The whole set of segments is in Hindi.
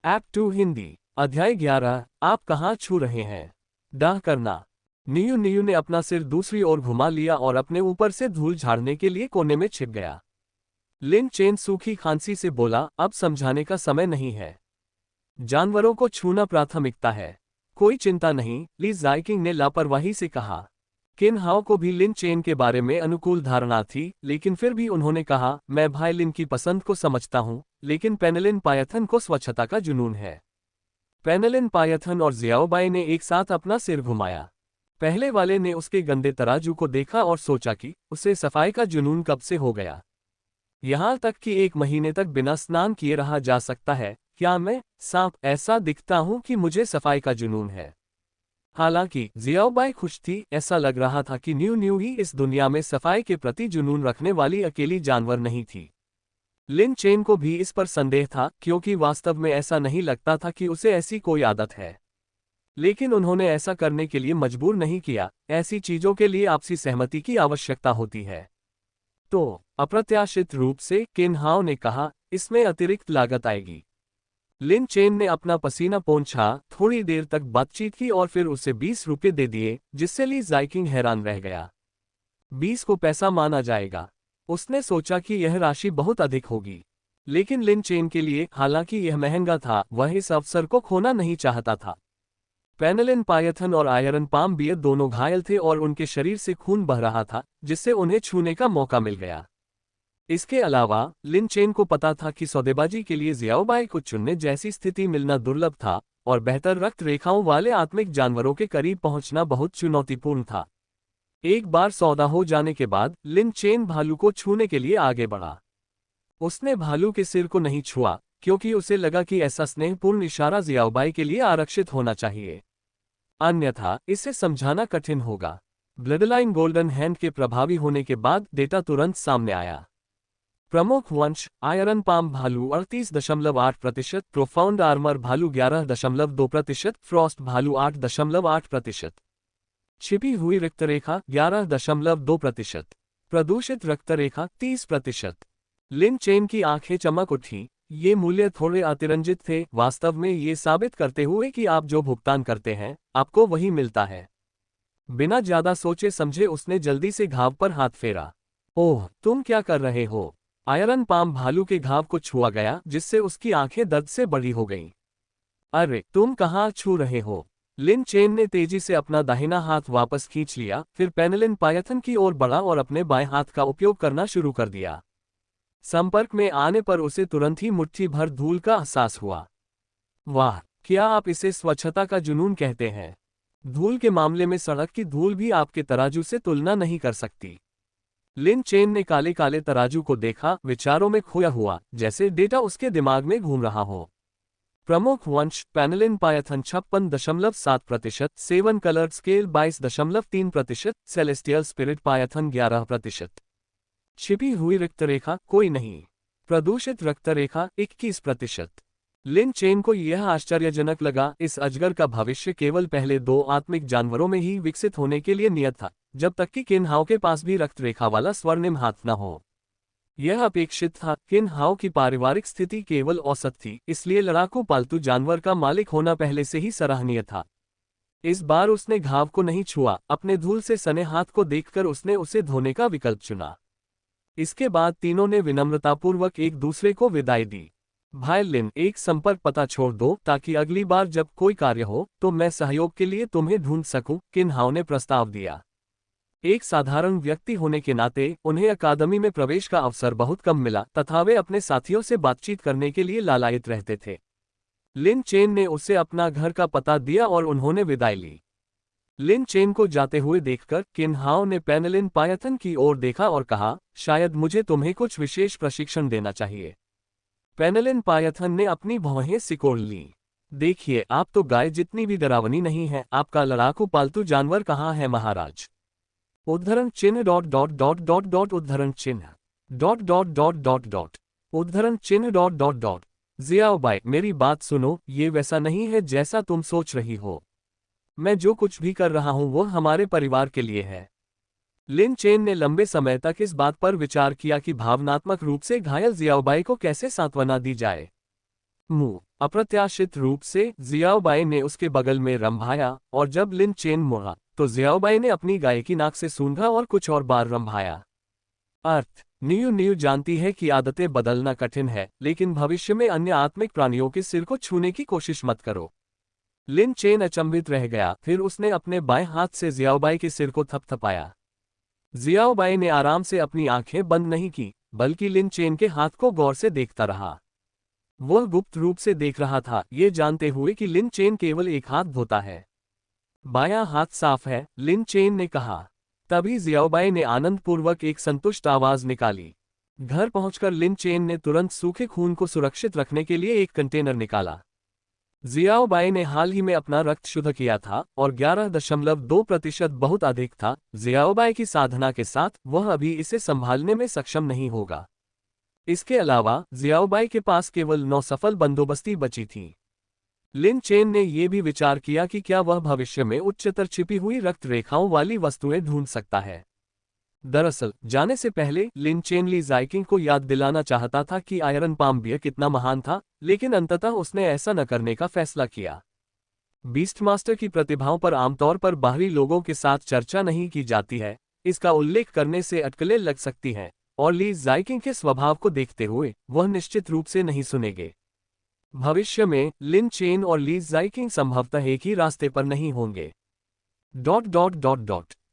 एक्ट 2 हिंदी अध्याय 11 आप कहाँ छू रहे हैं। डाह करना। नीयू नीयू ने अपना सिर दूसरी ओर घुमा लिया और अपने ऊपर से धूल झाड़ने के लिए कोने में छिप गया। लिन चेन सूखी खांसी से बोला, अब समझाने का समय नहीं है। जानवरों को छूना प्राथमिकता है। कोई चिंता नहीं, ली जाइकिंग ने लापरवाही से कहा। किन हाओ को भी लिन चेन के बारे में अनुकूल धारणा थी, लेकिन फिर भी उन्होंने कहा, मैं भाई लिन की पसंद को समझता हूं, लेकिन पेनेलिन पायथन को स्वच्छता का जुनून है। पेनेलिन पायथन और जियाओबाई ने एक साथ अपना सिर घुमाया। पहले वाले ने उसके गंदे तराजू को देखा और सोचा कि उसे सफाई का जुनून कब से हो गया। यहां तक कि 1 महीने तक बिना स्नान किए रहा जा सकता है। क्या मैं सांप ऐसा दिखता हूं कि मुझे सफाई का जुनून है? हालांकि जियाओबाई खुश थी, ऐसा लग रहा था कि न्यू न्यू ही इस दुनिया में सफाई के प्रति जुनून रखने वाली अकेली जानवर नहीं थी। लिन चेन को भी इस पर संदेह था, क्योंकि वास्तव में ऐसा नहीं लगता था कि उसे ऐसी कोई आदत है। लेकिन उन्होंने ऐसा करने के लिए मजबूर नहीं किया। ऐसी चीजों के लिए आपसी सहमति की आवश्यकता होती है। तो अप्रत्याशित रूप से किन हाओ ने कहा, इसमें अतिरिक्त लागत आएगी। लिन चेन ने अपना पसीना पोंछा, थोड़ी देर तक बातचीत की और फिर उसे 20 रुपये दे दिए, जिससे ली जाइकिंग हैरान रह गया। 20 को पैसा माना जाएगा। उसने सोचा कि यह राशि बहुत अधिक होगी, लेकिन लिन चेन के लिए, हालांकि यह महंगा था, वह इस अवसर को खोना नहीं चाहता था। पेनेलिन पायथन और आयरन पाम बियर दोनों घायल थे और उनके शरीर से खून बह रहा था, जिससे उन्हें छूने का मौका मिल गया। इसके अलावा लिन चेन को पता था कि सौदेबाजी के लिए जियाओबाई को चुनने जैसी स्थिति मिलना दुर्लभ था, और बेहतर रक्त रेखाओं वाले आत्मिक जानवरों के करीब पहुंचना बहुत चुनौतीपूर्ण था। एक बार सौदा हो जाने के बाद लिन चेन भालू को छूने के लिए आगे बढ़ा। उसने भालू के सिर को नहीं छुआ, क्योंकि उसे लगा कि ऐसा स्नेहपूर्ण इशारा जियाओबाई के लिए आरक्षित होना चाहिए, अन्यथा इसे समझाना कठिन होगा। ब्लडलाइन गोल्डन हैंड के प्रभावी होने के बाद डेटा तुरंत सामने आया। प्रमुख वंश आयरन पाम भालू 38.8%, प्रोफाउंड आर्मर भालू 11.2%, फ्रॉस्ट भालू 8.8%, छिपी हुई रक्तरेखा 11.2%, प्रदूषित रक्तरेखा 30%। लिन चेन की आंखें चमक उठी। ये मूल्य थोड़े अतिरंजित थे, वास्तव में ये साबित करते हुए कि आप जो भुगतान करते हैं, आपको वही मिलता है। बिना ज्यादा सोचे समझे उसने जल्दी से घाव पर हाथ फेरा। ओह, तुम क्या कर रहे हो? आयरन पाम भालू के घाव को छुआ गया, जिससे उसकी आंखें दर्द से बड़ी हो गईं। अरे, तुम कहाँ छू रहे हो? लिन चेन ने तेजी से अपना दाहिना हाथ वापस खींच लिया, फिर पेनेलिन पायथन की ओर बढ़ा और अपने बाएं हाथ का उपयोग करना शुरू कर दिया। संपर्क में आने पर उसे तुरंत ही मुट्ठी भर धूल का एहसास हुआ। वाह, क्या आप इसे स्वच्छता का जुनून कहते हैं? धूल के मामले में सड़क की धूल भी आपके तराजू से तुलना नहीं कर सकती। लिन चेन ने काले काले तराजू को देखा, विचारों में खोया हुआ, जैसे डेटा उसके दिमाग में घूम रहा हो। प्रमुख वंश पेनेलिन python 56.7%, seven coloured scale 22.3%, celestial spirit python 11%, छिपी हुई रक्तरेखा कोई नहीं, प्रदूषित रक्तरेखा 21%। लिन चेन को यह आश्चर्यजनक लगा, इस अजगर का भविष्य केवल पहले 2 आत्मिक जानवरों में ही विकसित होने के लिए नियत था, जब तक कि किन हाओ के पास भी रक्तरेखा वाला स्वर्णिम हाथ न हो। यह अपेक्षित था। किन हाओ की पारिवारिक स्थिति केवल औसत थी, इसलिए लड़ाकू पालतू जानवर का मालिक होना पहले से ही सराहनीय था। इस बार उसने घाव को नहीं छुआ, अपने धूल से सने हाथ को देखकर उसने उसे धोने का विकल्प चुना। इसके बाद तीनों ने विनम्रतापूर्वक एक दूसरे को विदाई दी। भाई लिन, एक संपर्क पता छोड़ दो ताकि अगली बार जब कोई कार्य हो तो मैं सहयोग के लिए तुम्हें ढूंढ सकूं, किन हाओ ने प्रस्ताव दिया। एक साधारण व्यक्ति होने के नाते उन्हें अकादमी में प्रवेश का अवसर बहुत कम मिला, तथा वे अपने साथियों से बातचीत करने के लिए लालायित रहते थे। लिन चेन ने उसे अपना घर का पता दिया और उन्होंने विदाई ली। लिन चेन को जाते हुए देखकर किन हाओ ने पेनेलिन पायथन की ओर देखा और कहा, शायद मुझे तुम्हें कुछ विशेष प्रशिक्षण देना चाहिए। पेनेलिन पायथन ने अपनी भौहें सिकोड़ लीं। देखिए, आप तो गाय जितनी भी डरावनी नहीं है, आपका लड़ाकू पालतू जानवर कहाँ है महाराज? उद्धरण चिन्ह dot dot dot dot dot उद्धरण चिन्ह dot dot dot dot dot उद्धरण चिन्ह डॉट डॉट डॉट। जियाओबाई, मेरी बात सुनो, ये वैसा नहीं है जैसा तुम सोच रही हो। मैं जो कुछ भी कर रहा हूं वो हमारे परिवार के लिए है। लिन चेन ने लंबे समय तक इस बात पर विचार किया कि भावनात्मक रूप से घायल जियाओबाई को कैसे सांत्वना दी जाए। मुंह अप्रत्याशित रूप से जियाओबाई ने उसके बगल में रंभाया और जब लिन चेन मुड़ा तो जियाओबाई ने अपनी गाय की नाक से सूंघा और कुछ और बार रंभाया। अर्थ, नियू नियू जानती है कि आदतें बदलना कठिन है, लेकिन भविष्य में अन्य आत्मिक प्राणियों के सिर को छूने की कोशिश मत करो। लिन चेन अचंभित रह गया, फिर उसने अपने बाएं हाथ से जियाओबाई के सिर को थपथपाया। जियाओबाई ने आराम से अपनी आंखें बंद नहीं की, बल्कि लिन चेन के हाथ को गौर से देखता रहा। वह गुप्त रूप से देख रहा था, ये जानते हुए कि लिन चेन केवल एक हाथ धोता है। बायां हाथ साफ है, लिन चेन ने कहा। तभी जियाओबाई ने आनंदपूर्वक एक संतुष्ट आवाज निकाली। घर पहुंचकर लिन चेन ने तुरंत सूखे खून को सुरक्षित रखने के लिए एक कंटेनर निकाला। जियाओबाई ने हाल ही में अपना रक्त शुद्ध किया था और 11.2% बहुत अधिक था। जियाओबाई की साधना के साथ वह अभी इसे संभालने में सक्षम नहीं होगा। इसके अलावा जियाओबाई के पास केवल 9 सफल बंदोबस्ती बची थी। लिन चेन ने यह भी विचार किया कि क्या वह भविष्य में उच्चतर छिपी हुई रक्त रेखाओं वाली वस्तुएं ढूंढ सकता है। दरअसल जाने से पहले लिन चेन ली जाइकिंग को याद दिलाना चाहता था कि आयरन पाम बियर कितना महान था, लेकिन अंततः उसने ऐसा न करने का फैसला किया। बीस्टमास्टर की प्रतिभाओं पर आमतौर पर बाहरी लोगों के साथ चर्चा नहीं की जाती है, इसका उल्लेख करने से अटकलें लग सकती हैं, और ली जाइकिंग के स्वभाव को देखते हुए वह निश्चित रूप से नहीं सुनेंगे। भविष्य में लिन चेन और ली जाइकिंग संभवतः एक ही रास्ते पर नहीं होंगे।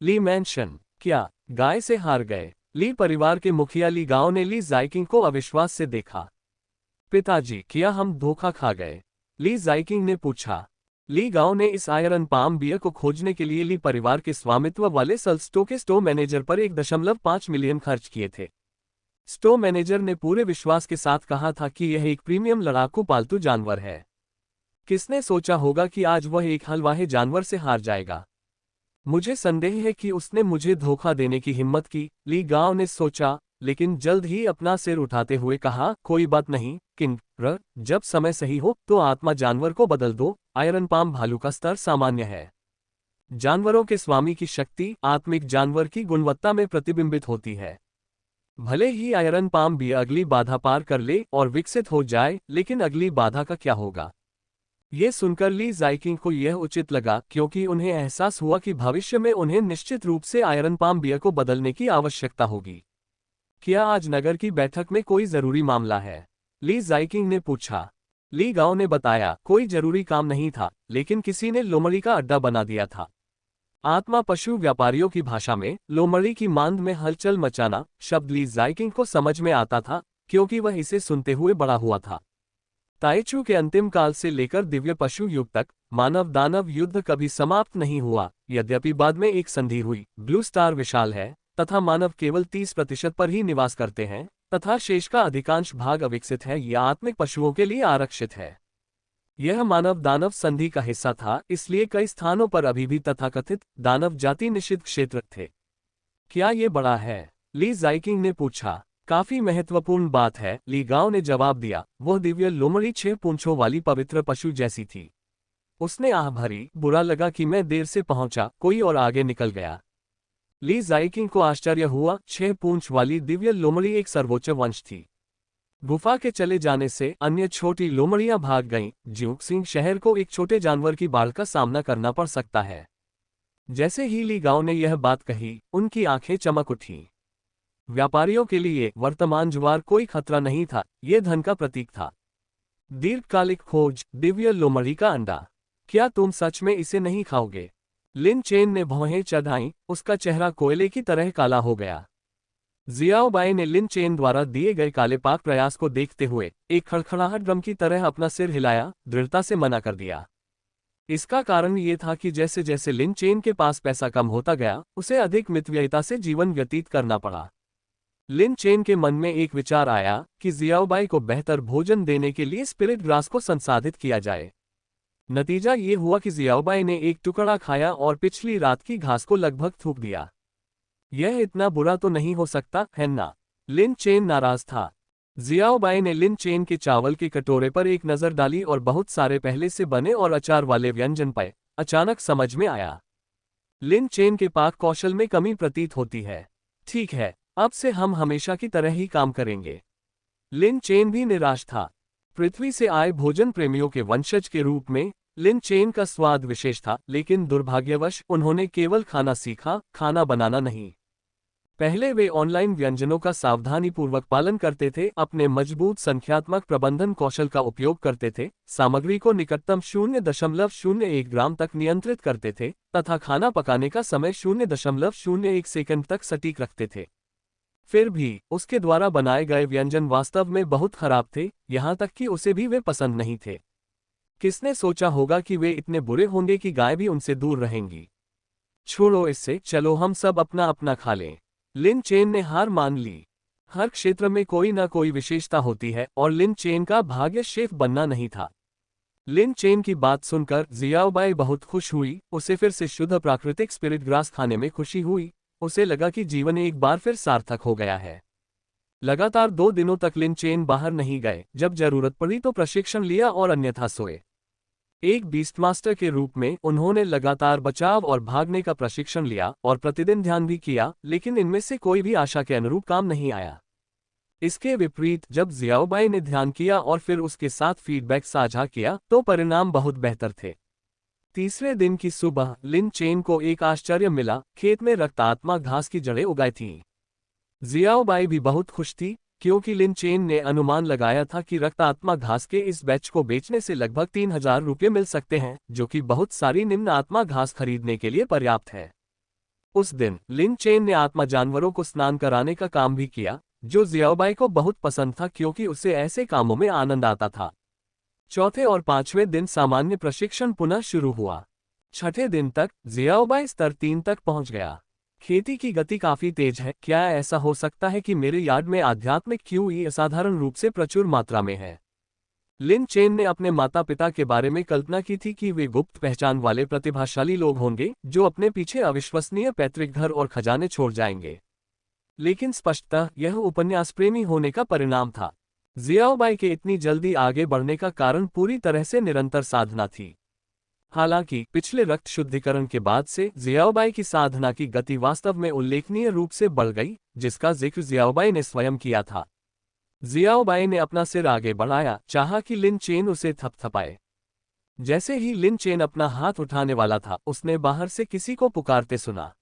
ली मैंशन, क्या गाय से हार गए? ली परिवार के मुखिया ली गाओ ने ली जाइकिंग को अविश्वास से देखा। पिताजी, क्या हम धोखा खा गए? ली जाइकिंग ने पूछा। ली गाओ ने इस आयरन पाम बियर को खोजने के लिए ली परिवार के स्वामित्व वाले सल्स्टो के स्टोर मैनेजर पर 1.5 मिलियन खर्च किए थे। स्टोर मैनेजर ने पूरे विश्वास के साथ कहा था कि यह एक प्रीमियम लड़ाकू पालतू जानवर है। किसने सोचा होगा कि आज वह एक हलवाहे जानवर से हार जाएगा? मुझे संदेह है कि उसने मुझे धोखा देने की हिम्मत की, ली गाओ ने सोचा, लेकिन जल्द ही अपना सिर उठाते हुए कहा, कोई बात नहीं किंग र, जब समय सही हो तो आत्मा जानवर को बदल दो। आयरन पाम भालू का स्तर सामान्य है। जानवरों के स्वामी की शक्ति आत्मिक जानवर की गुणवत्ता में प्रतिबिंबित होती है। भले ही आयरन पाम भी अगली बाधा पार कर ले और विकसित हो जाए, लेकिन अगली बाधा का क्या होगा? ये सुनकर ली जाइकिंग को यह उचित लगा, क्योंकि उन्हें एहसास हुआ कि भविष्य में उन्हें निश्चित रूप से आयरन पाम बियर को बदलने की आवश्यकता होगी। क्या आज नगर की बैठक में कोई जरूरी मामला है? ली जाइकिंग ने पूछा। ली गाओ ने बताया, कोई जरूरी काम नहीं था, लेकिन किसी ने लोमड़ी का अड्डा बना दिया था। आत्मा पशु व्यापारियों की भाषा में लोमड़ी की मांद में हलचल मचाना शब्द ली जाइकिंग को समझ में आता था, क्योंकि वह इसे सुनते हुए बड़ा हुआ था। ताइचू के अंतिम काल से लेकर दिव्य पशु युग तक मानव दानव युद्ध कभी समाप्त नहीं हुआ। यद्यपि बाद में एक संधि हुई, ब्लू स्टार विशाल है तथा मानव केवल 30% पर ही निवास करते हैं, तथा शेष का अधिकांश भाग अविकसित है या आत्मिक पशुओं के लिए आरक्षित है। यह मानव दानव संधि का हिस्सा था, इसलिए कई स्थानों पर अभी भी तथाकथित दानव जाति निषिद्ध क्षेत्र थे। क्या ये बड़ा है? ली जाइकिंग ने पूछा। काफी महत्वपूर्ण बात है, ली गाओ ने जवाब दिया। वह दिव्य लोमड़ी 6 पूंछों वाली पवित्र पशु जैसी थी। उसने आह भरी, बुरा लगा कि मैं देर से पहुंचा, कोई और आगे निकल गया। ली जाइकिंग को आश्चर्य हुआ, 6 पूंछ वाली दिव्य लोमड़ी एक सर्वोच्च वंश थी। गुफा के चले जाने से अन्य छोटी लोमड़ियां भाग गईं। ज्यूक्सिंग शहर को एक छोटे जानवर की बाढ़ का सामना करना पड़ सकता है। जैसे ही ली गाओ ने यह बात कही, उनकी आंखें चमक उठी। व्यापारियों के लिए वर्तमान जुआर कोई खतरा नहीं था, यह धन का प्रतीक था। दीर्घकालिक खोज, दिव्य लोमड़ी का अंडा। क्या तुम सच में इसे नहीं खाओगे? लिन चेन ने भौहें चढ़ाईं, उसका चेहरा कोयले की तरह काला हो गया। जियाओबाई ने लिन चेन द्वारा दिए गए काले पाक प्रयास को देखते हुए एक खड़खड़ाहट ड्रम की तरह अपना सिर हिलाया, दृढ़ता से मना कर दिया। इसका कारण ये था कि जैसे जैसे लिन चेन के पास पैसा कम होता गया, उसे अधिक मितव्ययिता से जीवन व्यतीत करना पड़ा। लिन चेन के मन में एक विचार आया कि जियाओबाई को बेहतर भोजन देने के लिए स्पिरिट ग्रास को संसाधित किया जाए। नतीजा ये हुआ कि जियाओबाई ने एक टुकड़ा खाया और पिछली रात की घास को लगभग थूक दिया। यह इतना बुरा तो नहीं हो सकता है ना? लिन चेन नाराज था। जियाओबाई ने लिन चेन के चावल के कटोरे पर एक नजर डाली और बहुत सारे पहले से बने और अचार वाले व्यंजन पाए। अचानक समझ में आया, लिन चेन के पाक कौशल में कमी प्रतीत होती है। ठीक है, अब से हम हमेशा की तरह ही काम करेंगे। लिन चेन भी निराश था। पृथ्वी से आए भोजन प्रेमियों के वंशज के रूप में लिन चेन का स्वाद विशेष था, लेकिन दुर्भाग्यवश उन्होंने केवल खाना सीखा, खाना बनाना नहीं। पहले वे ऑनलाइन व्यंजनों का सावधानीपूर्वक पालन करते थे, अपने मजबूत संख्यात्मक प्रबंधन कौशल का उपयोग करते थे, सामग्री को निकटतम 0.01 ग्राम तक नियंत्रित करते थे तथा खाना पकाने का समय 0.01 सेकंड तक सटीक रखते थे। फिर भी उसके द्वारा बनाए गए व्यंजन वास्तव में बहुत खराब थे, यहाँ तक कि उसे भी वे पसंद नहीं थे। किसने सोचा होगा कि वे इतने बुरे होंगे कि गाय भी उनसे दूर रहेंगी। छोड़ो इससे, चलो हम सब अपना अपना खा लें। लिन चेन ने हार मान ली। हर क्षेत्र में कोई न कोई विशेषता होती है और लिन चेन का भाग्य शेफ बनना नहीं था। लिन चेन की बात सुनकर जियाओबाई बहुत खुश हुई। उसे फिर से शुद्ध प्राकृतिक स्पिरिट ग्रास खाने में खुशी हुई। उसे लगा कि जीवन एक बार फिर सार्थक हो गया है। लगातार 2 दिनों तक लिन चेन बाहर नहीं गए। जब जरूरत पड़ी तो प्रशिक्षण लिया और अन्यथा सोए। एक बीस्टमास्टर के रूप में उन्होंने लगातार बचाव और भागने का प्रशिक्षण लिया और प्रतिदिन ध्यान भी किया, लेकिन इनमें से कोई भी आशा के अनुरूप काम नहीं आया। इसके विपरीत जब जियाओबाई ने ध्यान किया और फिर उसके साथ फीडबैक साझा किया तो परिणाम बहुत बेहतर थे। तीसरे दिन की सुबह लिन चेन को एक आश्चर्य मिला। खेत में रक्तात्मक घास की जड़ें उगाई थीं। जियाओबाई भी बहुत खुश थी, क्योंकि लिन चेन ने अनुमान लगाया था कि रक्तात्मक घास के इस बैच को बेचने से लगभग 3000 रुपये मिल सकते हैं, जो कि बहुत सारी निम्न आत्मा घास खरीदने के लिए पर्याप्त है। उस दिन लिन चेन ने आत्मा जानवरों को स्नान कराने का काम भी किया, जो जियाओबाई को बहुत पसंद था क्योंकि उसे ऐसे कामों में आनंद आता था। चौथे और 5वें दिन सामान्य प्रशिक्षण पुनः शुरू हुआ। छठे दिन तक जियाओबाई स्तर 3 तक पहुंच गया। खेती की गति काफी तेज है। क्या ऐसा हो सकता है कि मेरे यार्ड में आध्यात्मिक QE असाधारण रूप से प्रचुर मात्रा में है? लिन चेन ने अपने माता पिता के बारे में कल्पना की थी कि वे गुप्त पहचान वाले प्रतिभाशाली लोग होंगे जो अपने पीछे अविश्वसनीय पैतृक घर और खजाने छोड़ जाएंगे। लेकिन स्पष्टतः यह उपन्यास प्रेमी होने का परिणाम था। जियाओबाई के इतनी जल्दी आगे बढ़ने का कारण पूरी तरह से निरंतर साधना थी। हालांकि पिछले रक्त शुद्धिकरण के बाद से जियाओबाई की साधना की गति वास्तव में उल्लेखनीय रूप से बढ़ गई, जिसका जिक्र जियाओबाई ने स्वयं किया था। जियाओबाई ने अपना सिर आगे बढ़ाया, चाहा कि लिन चेन उसे थपथपाए। जैसे ही लिन चेन अपना हाथ उठाने वाला था, उसने बाहर से किसी को पुकारते सुना।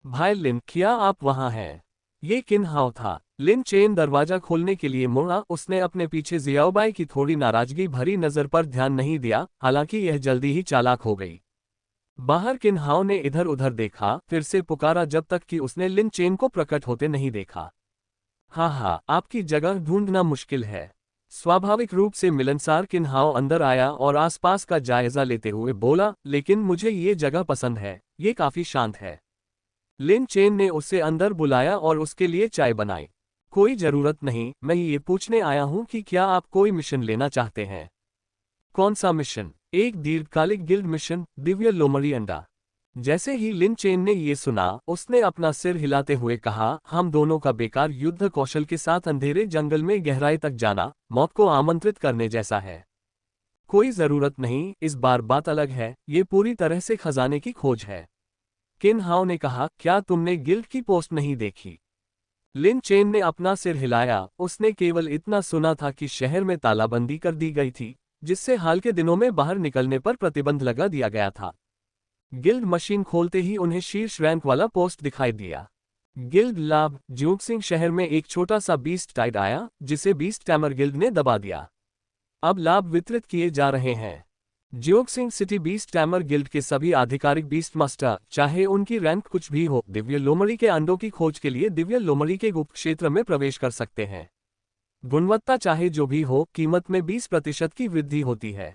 भाई लिन, क्या आप वहां हैं? ये किन हाउ था। लिन चेन दरवाजा खोलने के लिए मुड़ा। उसने अपने पीछे जियाओबाई की थोड़ी नाराजगी भरी नजर पर ध्यान नहीं दिया, हालांकि यह जल्दी ही चालाक हो गई। बाहर किन हाउ ने इधर उधर देखा, फिर से पुकारा जब तक कि उसने लिन चेन को प्रकट होते नहीं देखा। हाँ, आपकी जगह ढूंढना मुश्किल है। स्वाभाविक रूप से मिलनसार किन हाउ अंदर आया और आसपास का जायजा लेते हुए बोला, लेकिन मुझे ये जगह पसंद है, ये काफी शांत है। लिन चेन ने उसे अंदर बुलाया और उसके लिए चाय बनाई। कोई जरूरत नहीं, मैं ये पूछने आया हूं कि क्या आप कोई मिशन लेना चाहते हैं? कौन सा मिशन? एक दीर्घकालिक गिल्ड मिशन, दिव्य लोमड़ी अंडा। जैसे ही लिन चेन ने ये सुना, उसने अपना सिर हिलाते हुए कहा, हम दोनों का बेकार युद्ध कौशल के साथ अंधेरे जंगल में गहराई तक जाना मौत को आमंत्रित करने जैसा है। कोई जरूरत नहीं, इस बार बात अलग है, ये पूरी तरह से खजाने की खोज है। किन हाउ ने कहा, क्या तुमने गिल्ड की पोस्ट नहीं देखी? लिन चेन ने अपना सिर हिलाया। उसने केवल इतना सुना था कि शहर में तालाबंदी कर दी गई थी, जिससे हाल के दिनों में बाहर निकलने पर प्रतिबंध लगा दिया गया था। गिल्ड मशीन खोलते ही उन्हें शीर्ष रैंक वाला पोस्ट दिखाई दिया। गिल्ड लाभ, ज्योक्सिंग शहर में एक छोटा सा बीस्ट टाइड आया, जिसे बीस्ट टैमर गिल्ड ने दबा दिया। अब लाभ वितरित किए जा रहे हैं। ज्योक्सिंग सिटी बीस्ट टैमर गिल्ड के सभी आधिकारिक बीस्ट मास्टर, चाहे उनकी रैंक कुछ भी हो, दिव्य लोमड़ी के अंडों की खोज के लिए दिव्य लोमड़ी के गुप्त क्षेत्र में प्रवेश कर सकते हैं। गुणवत्ता चाहे जो भी हो, कीमत में 20% की वृद्धि होती है।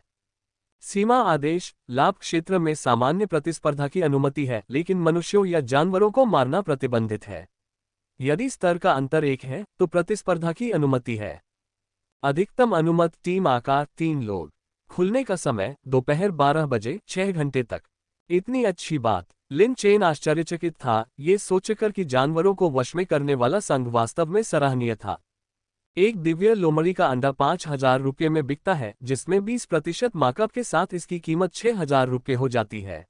सीमा आदेश, लाभ क्षेत्र में सामान्य प्रतिस्पर्धा की अनुमति है, लेकिन मनुष्यों या जानवरों को मारना प्रतिबंधित है। यदि स्तर का अंतर 1 है, तो प्रतिस्पर्धा की अनुमति है। अधिकतम अनुमत टीम आकार 3 लोग। खुलने का समय दोपहर 12 बजे 6 घंटे तक। इतनी अच्छी बात। लिन चेन आश्चर्यचकित था, ये सोचकर कि जानवरों को वश में करने वाला संघ वास्तव में सराहनीय था। एक दिव्य लोमड़ी का अंडा 5000 रुपये में बिकता है, जिसमें 20% मार्कअप के साथ इसकी कीमत 6000 रुपये हो जाती है।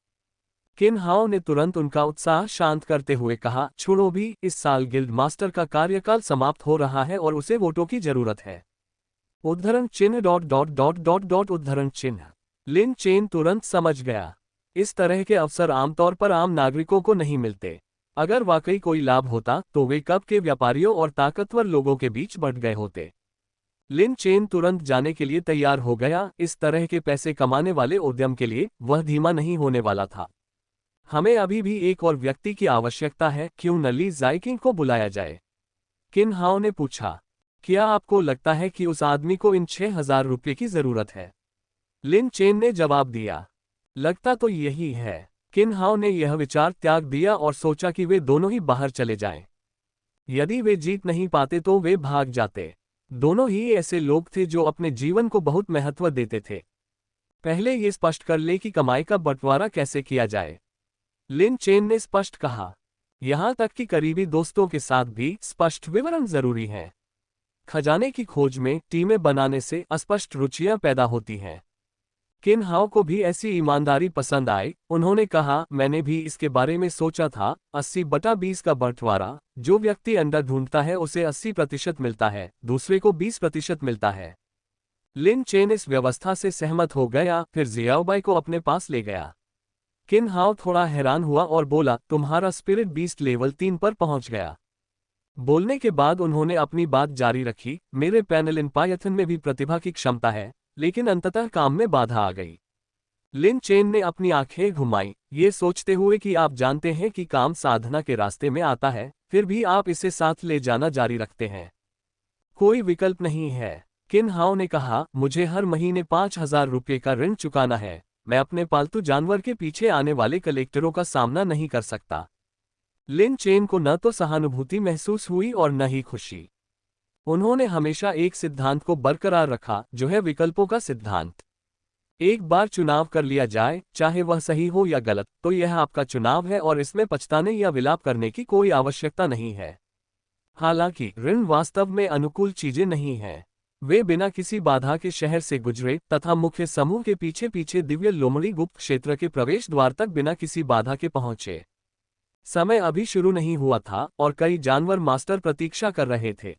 किन हाउ ने तुरंत उनका उत्साह शांत करते हुए कहा, छोड़ो भी, इस साल गिल्ड मास्टर का कार्यकाल समाप्त हो रहा है और उसे वोटों की जरूरत है। उद्धरण चिन्ह उद्धरण चिन्ह। लिन चेन तुरंत समझ गया। इस तरह के अवसर आमतौर पर आम नागरिकों को नहीं मिलते। अगर वाकई कोई लाभ होता तो वे कब के व्यापारियों और ताकतवर लोगों के बीच बंट गए होते। लिन चेन तुरंत जाने के लिए तैयार हो गया। इस तरह के पैसे कमाने वाले उद्यम के लिए वह धीमा नहीं होने वाला था। हमें अभी भी एक और व्यक्ति की आवश्यकता है, क्यों न ली जाइकिंग को बुलाया जाए? किन हाओ ने पूछा। क्या आपको लगता है कि उस आदमी को इन 6,000 रुपये की जरूरत है? लिन चेन ने जवाब दिया। लगता तो यही है। किन हाओ ने यह विचार त्याग दिया और सोचा कि वे दोनों ही बाहर चले जाएं। यदि वे जीत नहीं पाते तो वे भाग जाते। दोनों ही ऐसे लोग थे जो अपने जीवन को बहुत महत्व देते थे। पहले ये स्पष्ट कर ले कि कमाई का बंटवारा कैसे किया जाए। लिन चेन ने स्पष्ट कहा। यहां तक कि करीबी दोस्तों के साथ भी स्पष्ट विवरण जरूरी है। खजाने की खोज में टीमें बनाने से अस्पष्ट रुचियां पैदा होती हैं। किन हाओ को भी ऐसी ईमानदारी पसंद आई। उन्होंने कहा, मैंने भी इसके बारे में सोचा था। 80/20 का बंटवारा। जो व्यक्ति अंडा ढूंढता है उसे 80% मिलता है, दूसरे को 20% मिलता है। लिन चेन इस व्यवस्था से सहमत हो गया, फिर जियाओबाई को अपने पास ले गया। किन हाओ थोड़ा हैरान हुआ और बोला, तुम्हारा स्पिरिट बीस्ट लेवल 3 पर पहुंच गया। बोलने के बाद उन्होंने अपनी बात जारी रखी, मेरे पैनल इन पायथन में भी प्रतिभा की क्षमता है, लेकिन अंततः काम में बाधा आ गई। लिन चेन ने अपनी आंखें घुमाई, ये सोचते हुए कि आप जानते हैं कि काम साधना के रास्ते में आता है, फिर भी आप इसे साथ ले जाना जारी रखते हैं। कोई विकल्प नहीं है। किन हाओ ने कहा, मुझे हर महीने 5,000 रुपये का ऋण चुकाना है। मैं अपने पालतू जानवर के पीछे आने वाले कलेक्टरों का सामना नहीं कर सकता। लिन चेन को न तो सहानुभूति महसूस हुई और न ही खुशी। उन्होंने हमेशा एक सिद्धांत को बरकरार रखा, जो है विकल्पों का सिद्धांत। एक बार चुनाव कर लिया जाए, चाहे वह सही हो या गलत, तो यह आपका चुनाव है और इसमें पछताने या विलाप करने की कोई आवश्यकता नहीं है। हालांकि ऋण वास्तव में अनुकूल चीजें नहीं हैं। वे बिना किसी बाधा के शहर से गुजरे तथा मुख्य समूह के पीछे पीछे दिव्य लोमड़ी गुप्त क्षेत्र के प्रवेश द्वार तक बिना किसी बाधा के पहुंचे। समय अभी शुरू नहीं हुआ था और कई जानवर मास्टर प्रतीक्षा कर रहे थे।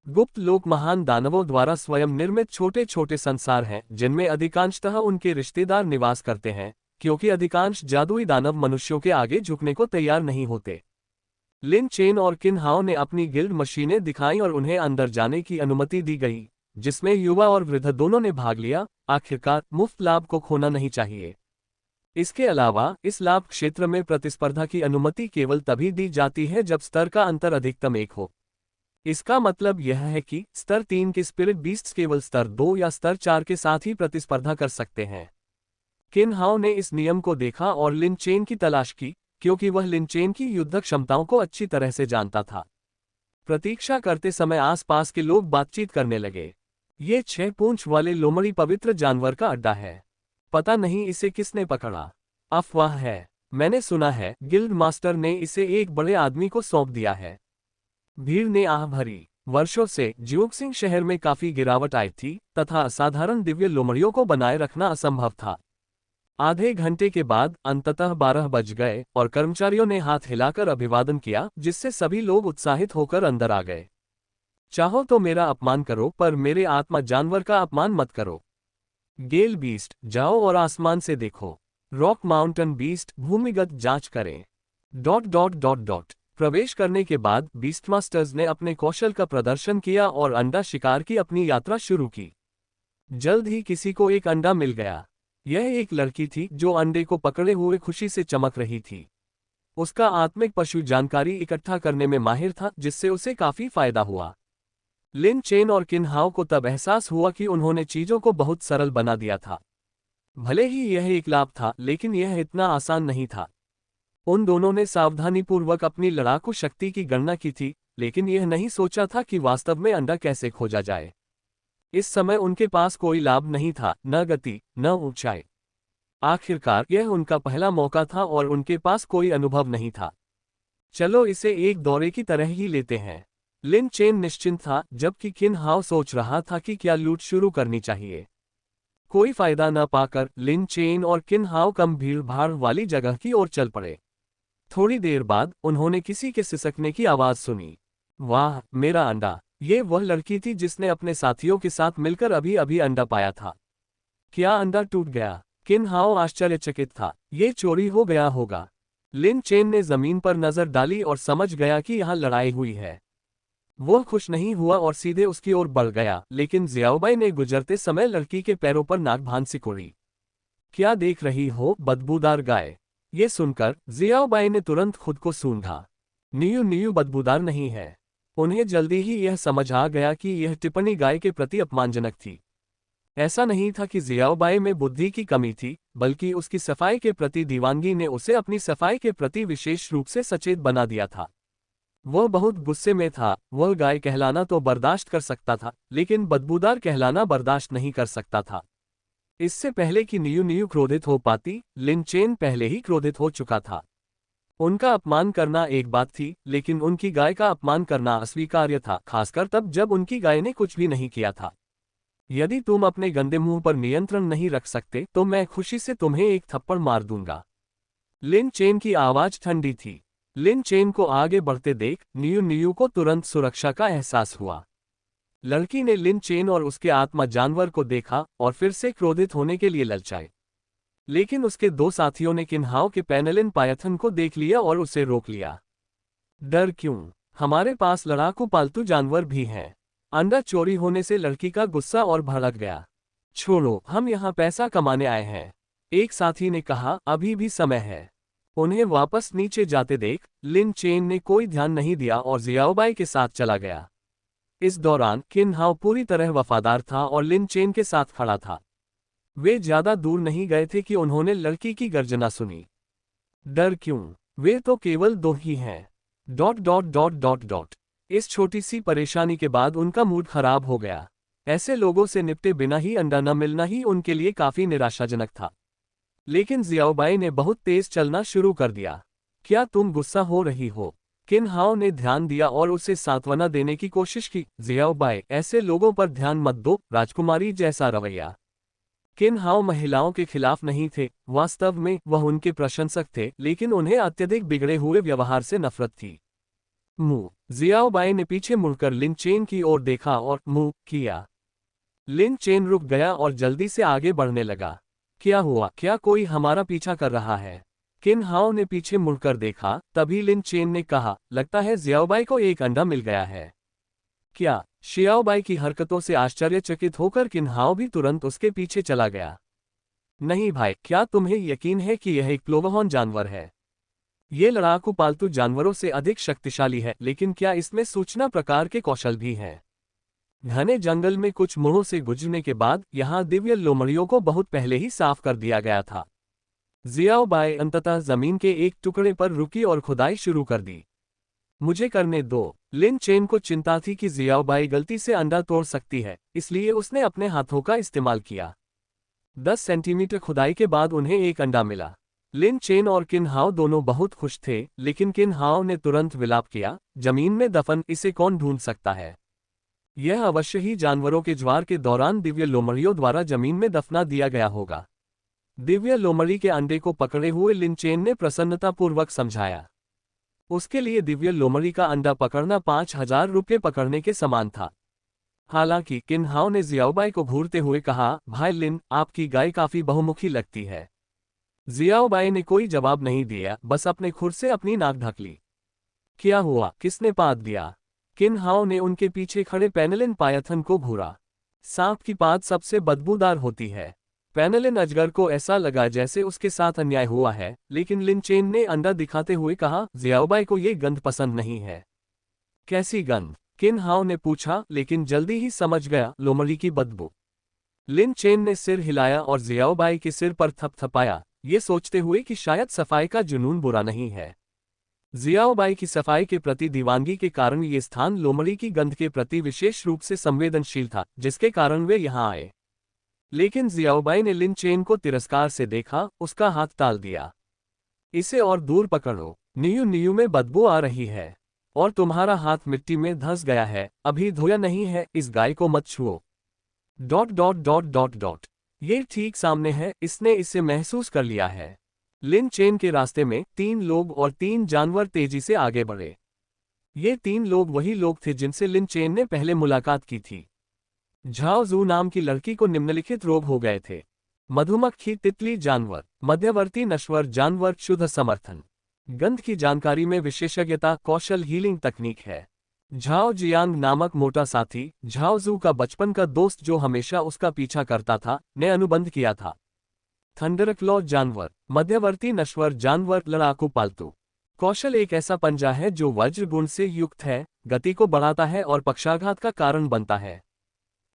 गुप्त लोक महान दानवों द्वारा स्वयं निर्मित छोटे छोटे संसार हैं, जिनमें अधिकांशतः उनके रिश्तेदार निवास करते हैं, क्योंकि अधिकांश जादुई दानव मनुष्यों के आगे झुकने को तैयार नहीं होते। लिन चेन और किन हाओ ने अपनी गिल्ड मशीनें दिखाई और उन्हें अंदर जाने की अनुमति दी गई, जिसमें युवा और वृद्ध दोनों ने भाग लिया। आखिरकार मुफ्त लाभ को खोना नहीं चाहिए। इसके अलावा इस लाभ क्षेत्र में प्रतिस्पर्धा की अनुमति केवल तभी दी जाती है जब स्तर का अंतर अधिकतम 1 हो। इसका मतलब यह है कि स्तर 3 के स्पिरिट बीस्ट्स केवल स्तर 2 या स्तर 4 के साथ ही प्रतिस्पर्धा कर सकते हैं। किन हाओ ने इस नियम को देखा और लिन चेन की तलाश की, क्योंकि वह लिन चेन की युद्धक क्षमताओं को अच्छी तरह से जानता था। प्रतीक्षा करते समय आसपास के लोग बातचीत करने लगे। ये 6 पूंछ वाले लोमड़ी पवित्र जानवर का अड्डा है। पता नहीं इसे किसने पकड़ा। अफवाह है। मैंने सुना है गिल्ड मास्टर ने इसे एक बड़े आदमी को सौंप दिया है। भीड़ ने आह भरी। वर्षों से ज्योक्सिंग शहर में काफी गिरावट आई थी तथा असाधारण दिव्य लोमड़ियों को बनाए रखना असंभव था। आधे घंटे के बाद अंततः 12 बज गए और कर्मचारियों ने हाथ हिलाकर अभिवादन किया, जिससे सभी लोग उत्साहित होकर अंदर आ गए। चाहो तो मेरा अपमान करो, पर मेरे आत्मा जानवर का अपमान मत करो। गेल बीस्ट, जाओ और आसमान से देखो। रॉक माउंटेन बीस्ट, भूमिगत जांच करें। प्रवेश करने के बाद बीस्टमास्टर्स ने अपने कौशल का प्रदर्शन किया और अंडा शिकार की अपनी यात्रा शुरू की। जल्द ही किसी को एक अंडा मिल गया। यह एक लड़की थी जो अंडे को पकड़े हुए खुशी से चमक रही थी। उसका आत्मिक पशु जानकारी इकट्ठा करने में माहिर था, जिससे उसे काफी फायदा हुआ। लिन चेन और किन हाओ को तब एहसास हुआ कि उन्होंने चीजों को बहुत सरल बना दिया था। भले ही यह एक लाभ था, लेकिन यह इतना आसान नहीं था। उन दोनों ने सावधानीपूर्वक अपनी लड़ाकू शक्ति की गणना की थी, लेकिन यह नहीं सोचा था कि वास्तव में अंडा कैसे खोजा जाए। इस समय उनके पास कोई लाभ नहीं था, न गति, न ऊंचाई। आखिरकार यह उनका पहला मौका था और उनके पास कोई अनुभव नहीं था। चलो इसे एक दौरे की तरह ही लेते हैं। लिन चेन निश्चिंत था, जबकि किन हाओ सोच रहा था कि क्या लूट शुरू करनी चाहिए। कोई फायदा न पाकर लिन चेन और किन हाओ कम भीड़ भाड़ वाली जगह की ओर चल पड़े। थोड़ी देर बाद उन्होंने किसी के सिसकने की आवाज सुनी। वाह, मेरा अंडा! ये वह लड़की थी जिसने अपने साथियों के साथ मिलकर अभी अभी अंडा पाया था। क्या अंडा टूट गया? किन हाओ आश्चर्यचकित था। ये चोरी हो गया होगा। लिन चेन ने जमीन पर नजर डाली और समझ गया कि यहाँ लड़ाई हुई है। वो खुश नहीं हुआ और सीधे उसकी ओर बढ़ गया, लेकिन जियाओबाई ने गुजरते समय लड़की के पैरों पर नाक बांध सिकोड़ी। क्या देख रही हो, बदबूदार गाय? ये सुनकर जियाओबाई ने तुरंत खुद को सूंघा। नियू नियू बदबूदार नहीं है। उन्हें जल्दी ही यह समझ आ गया कि यह टिप्पणी गाय के प्रति अपमानजनक थी। ऐसा नहीं था कि जियाओबाई में बुद्धि की कमी थी, बल्कि उसकी सफाई के प्रति दीवानगी ने उसे अपनी सफाई के प्रति विशेष रूप से सचेत बना दिया था। वह बहुत गुस्से में था। वह गाय कहलाना तो बर्दाश्त कर सकता था, लेकिन बदबूदार कहलाना बर्दाश्त नहीं कर सकता था। इससे पहले कि नियू नियू क्रोधित हो पाती, लिन चेन पहले ही क्रोधित हो चुका था। उनका अपमान करना एक बात थी, लेकिन उनकी गाय का अपमान करना अस्वीकार्य था, खासकर तब जब उनकी गाय ने कुछ भी नहीं किया था। यदि तुम अपने गंदे मुंह पर नियंत्रण नहीं रख सकते तो मैं खुशी से तुम्हें एक थप्पड़ मार दूंगा। लिन चेन की आवाज ठंडी थी। लिन चेन को आगे बढ़ते देख नियू नियू को तुरंत सुरक्षा का एहसास हुआ। लड़की ने लिन चेन और उसके आत्मा जानवर को देखा और फिर से क्रोधित होने के लिए ललचाए। लेकिन उसके दो साथियों ने किन्हाओ के पैनलिन पायथन को देख लिया और उसे रोक लिया। डर क्यों? हमारे पास लड़ाकू पालतू जानवर भी हैं। अंडा चोरी होने से लड़की का गुस्सा और भड़क गया। छोड़ो, हम यहाँ पैसा कमाने आए हैं, एक साथी ने कहा। अभी भी समय है। उन्हें वापस नीचे जाते देख लिन चेन ने कोई ध्यान नहीं दिया और जियाओबाई के साथ चला गया। इस दौरान किन्हाओ पूरी तरह वफादार था और लिन चेन के साथ खड़ा था। वे ज्यादा दूर नहीं गए थे कि उन्होंने लड़की की गर्जना सुनी। डर क्यों? वे तो केवल दो ही हैं। Dot dot dot dot dot. इस छोटी सी परेशानी के बाद उनका मूड खराब हो गया। ऐसे लोगों से निपटे बिना ही अंडा न मिलना ही उनके लिए काफी निराशाजनक था। लेकिन जियाओबाई ने बहुत तेज चलना शुरू कर दिया। क्या तुम गुस्सा हो रही हो? किन्हाओ ने ध्यान दिया और उसे सांत्वना देने की कोशिश की। जियाओबाई, ऐसे लोगों पर ध्यान मत दो, राजकुमारी जैसा रवैया। किन्हाओ महिलाओं के खिलाफ नहीं थे, वास्तव में वह उनके प्रशंसक थे, लेकिन उन्हें अत्यधिक बिगड़े हुए व्यवहार से नफरत थी। मुंह। जियाओबाई ने पीछे मुड़कर लिन चेन की ओर देखा और मुंह किया। लिन चेन रुक गया और जल्दी से आगे बढ़ने लगा। क्या हुआ? क्या कोई हमारा पीछा कर रहा है? किन्हाओ ने पीछे मुड़कर देखा। तभी लिन चेन ने कहा, लगता है जियाओबाई को एक अंडा मिल गया है। क्या? शियाओबाई की हरकतों से आश्चर्यचकित होकर किन्हाओ भी तुरंत उसके पीछे चला गया। नहीं भाई, क्या तुम्हें यकीन है कि यह एक प्लोवहॉर्न जानवर है? ये लड़ाकू पालतू जानवरों से अधिक शक्तिशाली है, लेकिन क्या इसमें सूचना प्रकार के कौशल भी हैं? घने जंगल में कुछ मोड़ों से गुजरने के बाद यहाँ दिव्य लोमड़ियों को बहुत पहले ही साफ कर दिया गया था। जियाओबाई अंततः जमीन के एक टुकड़े पर रुकी और खुदाई शुरू कर दी। मुझे करने दो। लिन चेन को चिंता थी कि जियाओबाई गलती से अंडा तोड़ सकती है, इसलिए उसने अपने हाथों का इस्तेमाल किया। 10 सेंटीमीटर खुदाई के बाद उन्हें एक अंडा मिला। लिन चेन और किन्हाओ दोनों बहुत खुश थे, लेकिन किन्हाओ ने तुरंत विलाप किया, जमीन में दफन इसे कौन ढूंढ सकता है? यह अवश्य ही जानवरों के ज्वार के दौरान दिव्य लोमड़ियों द्वारा जमीन में दफना दिया गया होगा। दिव्य लोमड़ी के अंडे को पकड़े हुए लिन चेन ने प्रसन्नतापूर्वक समझाया। उसके लिए दिव्य लोमड़ी का अंडा पकड़ना 5000 रुपये पकड़ने के समान था। हालांकि किन्हाओ ने जियाओबाई को घूरते हुए कहा, भाई लिन, आपकी गाय काफी बहुमुखी लगती है। जियाओबाई ने कोई जवाब नहीं दिया, बस अपने खुर से अपनी नाक ढक ली। क्या हुआ? किसने पाद दिया? किन्हाओ ने उनके पीछे खड़े पैनलिन पायथन को घूरा। सांप की पाद सबसे बदबूदार होती है। पैनलिन अजगर को ऐसा लगा जैसे उसके साथ अन्याय हुआ है, लेकिन लिन चेन ने अंडा दिखाते हुए कहा, जियाओबाई को ये गंध पसंद नहीं है। कैसी गंध? किन्हाओ ने पूछा, लेकिन जल्दी ही समझ गया, लोमड़ी की बदबू। लिन चेन ने सिर हिलाया और जियाओबाई के सिर पर थपथपाया, ये सोचते हुए कि शायद सफाई का जुनून बुरा नहीं है। जियाओबाई की सफाई के प्रति दीवानगी के कारण ये स्थान लोमड़ी की गंध के प्रति विशेष रूप से संवेदनशील था, जिसके कारण वे यहाँ आए। लेकिन जियाओबाई ने लिन चेन को तिरस्कार से देखा, उसका हाथ टाल दिया। इसे और दूर पकड़ो, नियू नियू में बदबू आ रही है और तुम्हारा हाथ मिट्टी में धंस गया है, अभी धोया नहीं है, इस गाय को मत छुओ। Dot dot dot dot dot. ये ठीक सामने है, इसने इसे महसूस कर लिया है। लिन चेन के रास्ते में 3 लोग और 3 जानवर तेजी से आगे बढ़े। ये 3 लोग वही लोग थे जिनसे लिन चेन ने पहले मुलाकात की थी। झाओ जू नाम की लड़की को निम्नलिखित रोग हो गए थे। मधुमक्खी, तितली जानवर, मध्यवर्ती नश्वर जानवर, शुद्ध समर्थन। गंध की जानकारी में विशेषज्ञता, कौशल, हीलिंग तकनीक है। झाओ जियांग नामक मोटा साथी, झाओ जू का बचपन का दोस्त जो हमेशा उसका पीछा करता था, ने अनुबंध किया था। थंडरक्लॉ जानवर, मध्यवर्ती नश्वर जानवर, लड़ाकू पालतू। कौशल एक ऐसा पंजा है जो वज्र गुण से युक्त है, गति को बढ़ाता है और पक्षाघात का कारण बनता है।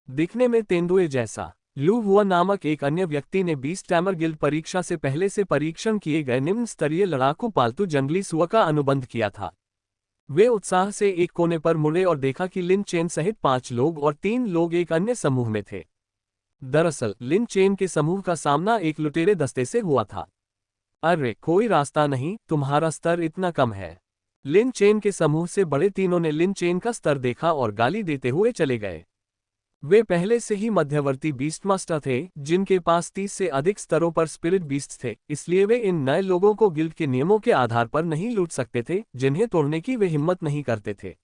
दिखने में तेंदुए जैसा। लू हुआ नामक एक अन्य व्यक्ति ने 20 टैमर गिल्ड परीक्षा से पहले से परीक्षण किए गए निम्न स्तरीय लड़ाकू पालतू जंगली सुअर का अनुबंध किया था। वे उत्साह से एक कोने पर मुड़े और देखा कि लिन चेन सहित 5 लोग और 3 लोग एक अन्य समूह में थे। दरअसल लिन चेन के समूह का सामना एक लुटेरे दस्ते से हुआ था। अरे कोई रास्ता नहीं, तुम्हारा स्तर इतना कम है। लिन चेन के समूह से बड़े तीनों ने लिन चेन का स्तर देखा और गाली देते हुए चले गए। वे पहले से ही मध्यवर्ती बीस्ट मास्टर थे, जिनके पास 30 से अधिक स्तरों पर स्पिरिट बीस्ट थे, इसलिए वे इन नए लोगों को गिल्ड के नियमों के आधार पर नहीं लूट सकते थे, जिन्हें तोड़ने की वे हिम्मत नहीं करते थे।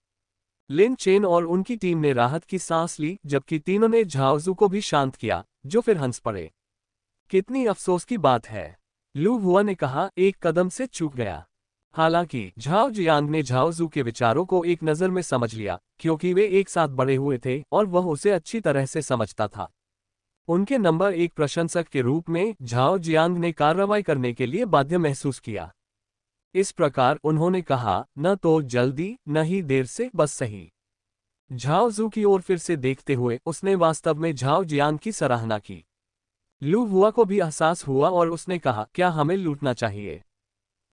लिन चेन और उनकी टीम ने राहत की सांस ली, जबकि तीनों ने झाओजू को भी शांत किया, जो फिर हंस पड़े। कितनी अफसोस की बात है, लू हुआ ने कहा, एक कदम से चूक गया। हालांकि झाओ जियांग ने झाओ जू के विचारों को एक नज़र में समझ लिया, क्योंकि वे एक साथ बड़े हुए थे और वह उसे अच्छी तरह से समझता था। उनके नंबर 1 प्रशंसक के रूप में झाओ जियांग ने कार्रवाई करने के लिए बाध्य महसूस किया। इस प्रकार उन्होंने कहा, न तो जल्दी न ही देर से, बस सही। झाओ जू की ओर फिर से देखते हुए उसने वास्तव में झाओ जियांग की सराहना की। लू हुआ को भी एहसास हुआ और उसने कहा, क्या हमें लूटना चाहिए?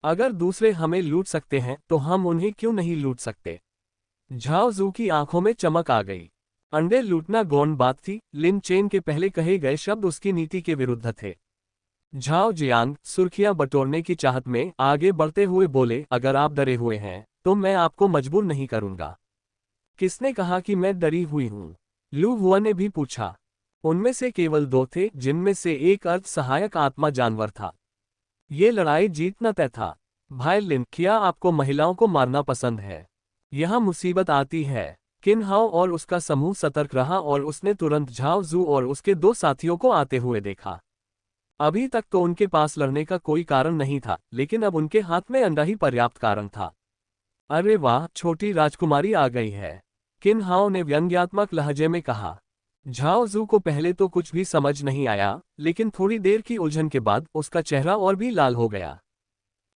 अगर दूसरे हमें लूट सकते हैं तो हम उन्हें क्यों नहीं लूट सकते? झाओ जू की आंखों में चमक आ गई। अंडे लूटना गौण बात थी, लिन चेन के पहले कहे गए शब्द उसकी नीति के विरुद्ध थे। झाओ जियांग सुर्खियां बटोरने की चाहत में आगे बढ़ते हुए बोले, अगर आप डरे हुए हैं तो मैं आपको मजबूर नहीं करूंगा। किसने कहा कि मैं डरी हुई हूं? लू हुआ ने भी पूछा। उनमें से केवल 2 थे, जिनमें से एक अर्ध सहायक आत्मा जानवर था। ये लड़ाई जीतना तय था। भाई लिन, क्या आपको महिलाओं को मारना पसंद है? यहाँ मुसीबत आती है। किन हाओ और उसका समूह सतर्क रहा और उसने तुरंत झाओ जू और उसके 2 साथियों को आते हुए देखा। अभी तक तो उनके पास लड़ने का कोई कारण नहीं था, लेकिन अब उनके हाथ में अंडा ही पर्याप्त कारण था। अरे वाह, छोटी राजकुमारी आ गई है, किन हाओ ने व्यंग्यात्मक लहजे में कहा। झाओ जू को पहले तो कुछ भी समझ नहीं आया, लेकिन थोड़ी देर की उलझन के बाद उसका चेहरा और भी लाल हो गया।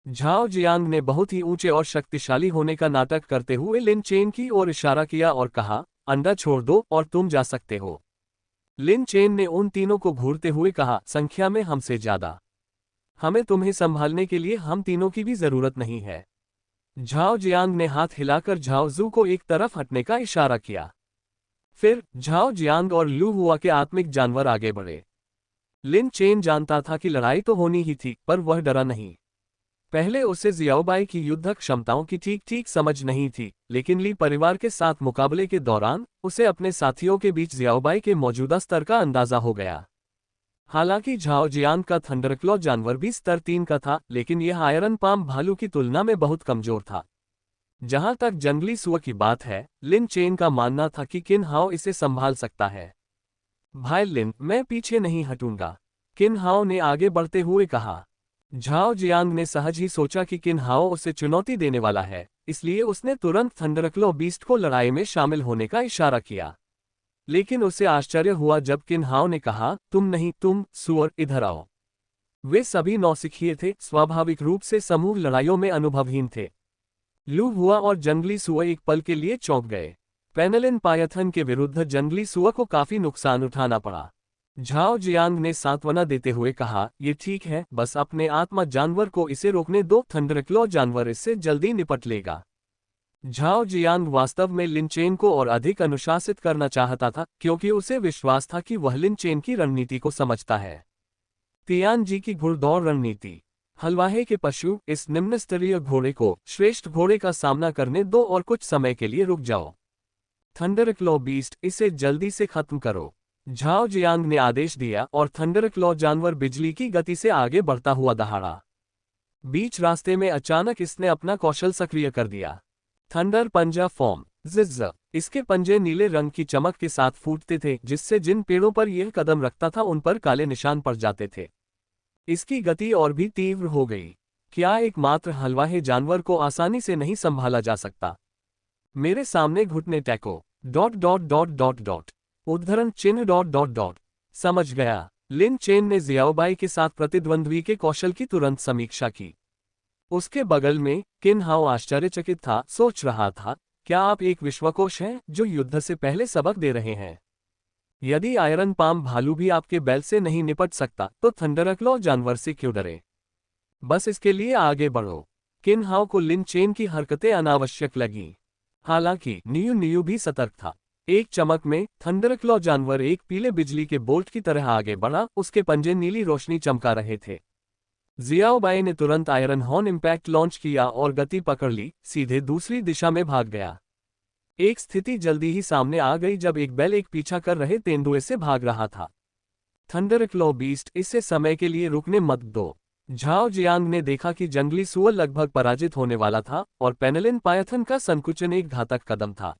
झाओ जियांग ने बहुत ही ऊंचे और शक्तिशाली होने का नाटक करते हुए लिन चेन की ओर इशारा किया और कहा, अंडा छोड़ दो और तुम जा सकते हो। लिन चेन ने उन तीनों को घूरते हुए कहा, संख्या में हमसे ज्यादा। हमें तुम्हें संभालने के लिए हम तीनों की भी जरूरत नहीं है। झाओ जियांग ने हाथ हिलाकर झाओ जू को एक तरफ हटने का इशारा किया। फिर झाओ जियांग और लू हुआ के आत्मिक जानवर आगे बढ़े। लिन चेन जानता था कि लड़ाई तो होनी ही थी, पर वह डरा नहीं। पहले उसे जियाओबाई की युद्ध क्षमताओं की ठीक ठीक समझ नहीं थी, लेकिन ली परिवार के साथ मुकाबले के दौरान उसे अपने साथियों के बीच जियाओबाई के मौजूदा स्तर का अंदाजा हो गया। हालांकि झाओ जियांग का थंडरक्लॉ जानवर भी स्तर 3 का था, लेकिन यह आयरन पाम भालू की तुलना में बहुत कमजोर था। जहां तक जंगली सुअर की बात है, लिन चेन का मानना था कि किन हाओ इसे संभाल सकता है। भाई लिन, मैं पीछे नहीं हटूंगा, किन हाओ ने आगे बढ़ते हुए कहा। झाओ जियांग ने सहज ही सोचा कि किन हाओ उसे चुनौती देने वाला है, इसलिए उसने तुरंत थंडरक्लॉ बीस्ट को लड़ाई में शामिल होने का इशारा किया। लेकिन उसे आश्चर्य हुआ जब किन हाओ ने कहा, तुम नहीं, तुम सुअर, इधर आओ। वे सभी नौसिखिए थे, स्वाभाविक रूप से समूह लड़ाइयों में अनुभवहीन थे। लू हुआ और जंगली सुअर एक पल के लिए चौंक गए। पेनेलिन पायथन के विरुद्ध जंगली सुअर को काफी नुकसान उठाना पड़ा। झाओ जियांग ने सांत्वना देते हुए कहा, ये ठीक है, बस अपने आत्मा जानवर को इसे रोकने दो, थंडरक्लॉ जानवर इससे जल्दी निपट लेगा। झाओ जियांग वास्तव में लिन चेन को और अधिक अनुशासित करना चाहता था, क्योंकि उसे विश्वास था कि वह लिन चेन की रणनीति को समझता है। तियान जी की घुड़दौड़ रणनीति। हलवाहे के पशु, इस निम्न स्तरीय घोड़े को श्रेष्ठ घोड़े का सामना करने दो और कुछ समय के लिए रुक जाओ। थंडरक्लॉ बीस्ट, इसे जल्दी से खत्म करो। झाओ जियांग ने आदेश दिया और थंडरक्लॉ जानवर बिजली की गति से आगे बढ़ता हुआ दहाड़ा। बीच रास्ते में अचानक इसने अपना कौशल सक्रिय कर दिया। थंडर पंजा फॉर्म। जिज़। इसके पंजे नीले रंग की चमक के साथ फूटते थे, जिससे जिन पेड़ों पर यह कदम रखता था उन पर काले निशान पड़ जाते थे। इसकी गति और भी तीव्र हो गई। क्या एकमात्र हलवाहे जानवर को आसानी से नहीं संभाला जा सकता? मेरे सामने घुटने टेको। Dot dot dot dot dot. उद्धरण चिन्ह डॉट डॉट डॉट। समझ गया। लिन चेन ने जियाओबाई के साथ प्रतिद्वंद्वी के कौशल की तुरंत समीक्षा की। उसके बगल में किन हाओ आश्चर्यचकित था, सोच रहा था, क्या आप एक विश्वकोश हैं जो युद्ध से पहले सबक दे रहे हैं? यदि आयरन पाम भालू भी आपके बैल से नहीं निपट सकता तो थंडरक्लॉ जानवर से क्यों डरे? बस इसके लिए आगे बढ़ो। किन हाओ को लिन चेन की हरकतें अनावश्यक लगीं। हालांकि नियू नियू भी सतर्क था। एक चमक में थंडरक्लॉ जानवर एक पीले बिजली के बोल्ट की तरह आगे बढ़ा, उसके पंजे नीली रोशनी चमका रहे थे। जियाओबाई ने तुरंत आयरन हॉर्न इम्पैक्ट लॉन्च किया और गति पकड़ ली, सीधे दूसरी दिशा में भाग गया। एक स्थिति जल्दी ही सामने आ गई जब एक बैल एक पीछा कर रहे तेंदुए से भाग रहा था। थंडरक्लॉ बीस्ट, इसे समय के लिए रुकने मत दो। झाओ जियांग ने देखा कि जंगली सुअर लगभग पराजित होने वाला था और पेनेलिन पायथन का संकुचन एक घातक कदम था।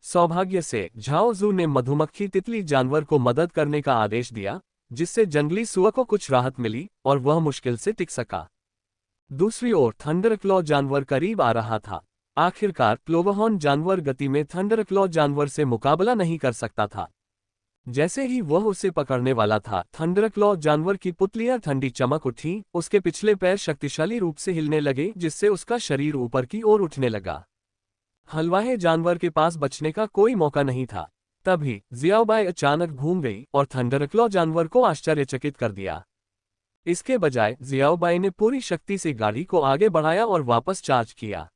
सौभाग्य से झाओ जू ने मधुमक्खी तितली जानवर को मदद करने का आदेश दिया, जिससे जंगली सुअर को कुछ राहत मिली और वह मुश्किल से टिक सका। दूसरी ओर थंडरक्लॉ जानवर करीब आ रहा था। आखिरकार प्लोवहॉर्न जानवर गति में थंडरक्लॉ जानवर से मुकाबला नहीं कर सकता था। जैसे ही वह उसे पकड़ने वाला था, थंडरक्लॉ जानवर की पुतलियां ठंडी चमक उठी, उसके पिछले पैर शक्तिशाली रूप से हिलने लगे, जिससे उसका शरीर ऊपर की ओर उठने लगा। हलवाहे जानवर के पास बचने का कोई मौका नहीं था। तभी जियाओबाई अचानक घूम गई और थंडरक्लॉ जानवर को आश्चर्यचकित कर दिया। इसके बजाय जियाओबाई ने पूरी शक्ति से गाड़ी को आगे बढ़ाया और वापस चार्ज किया।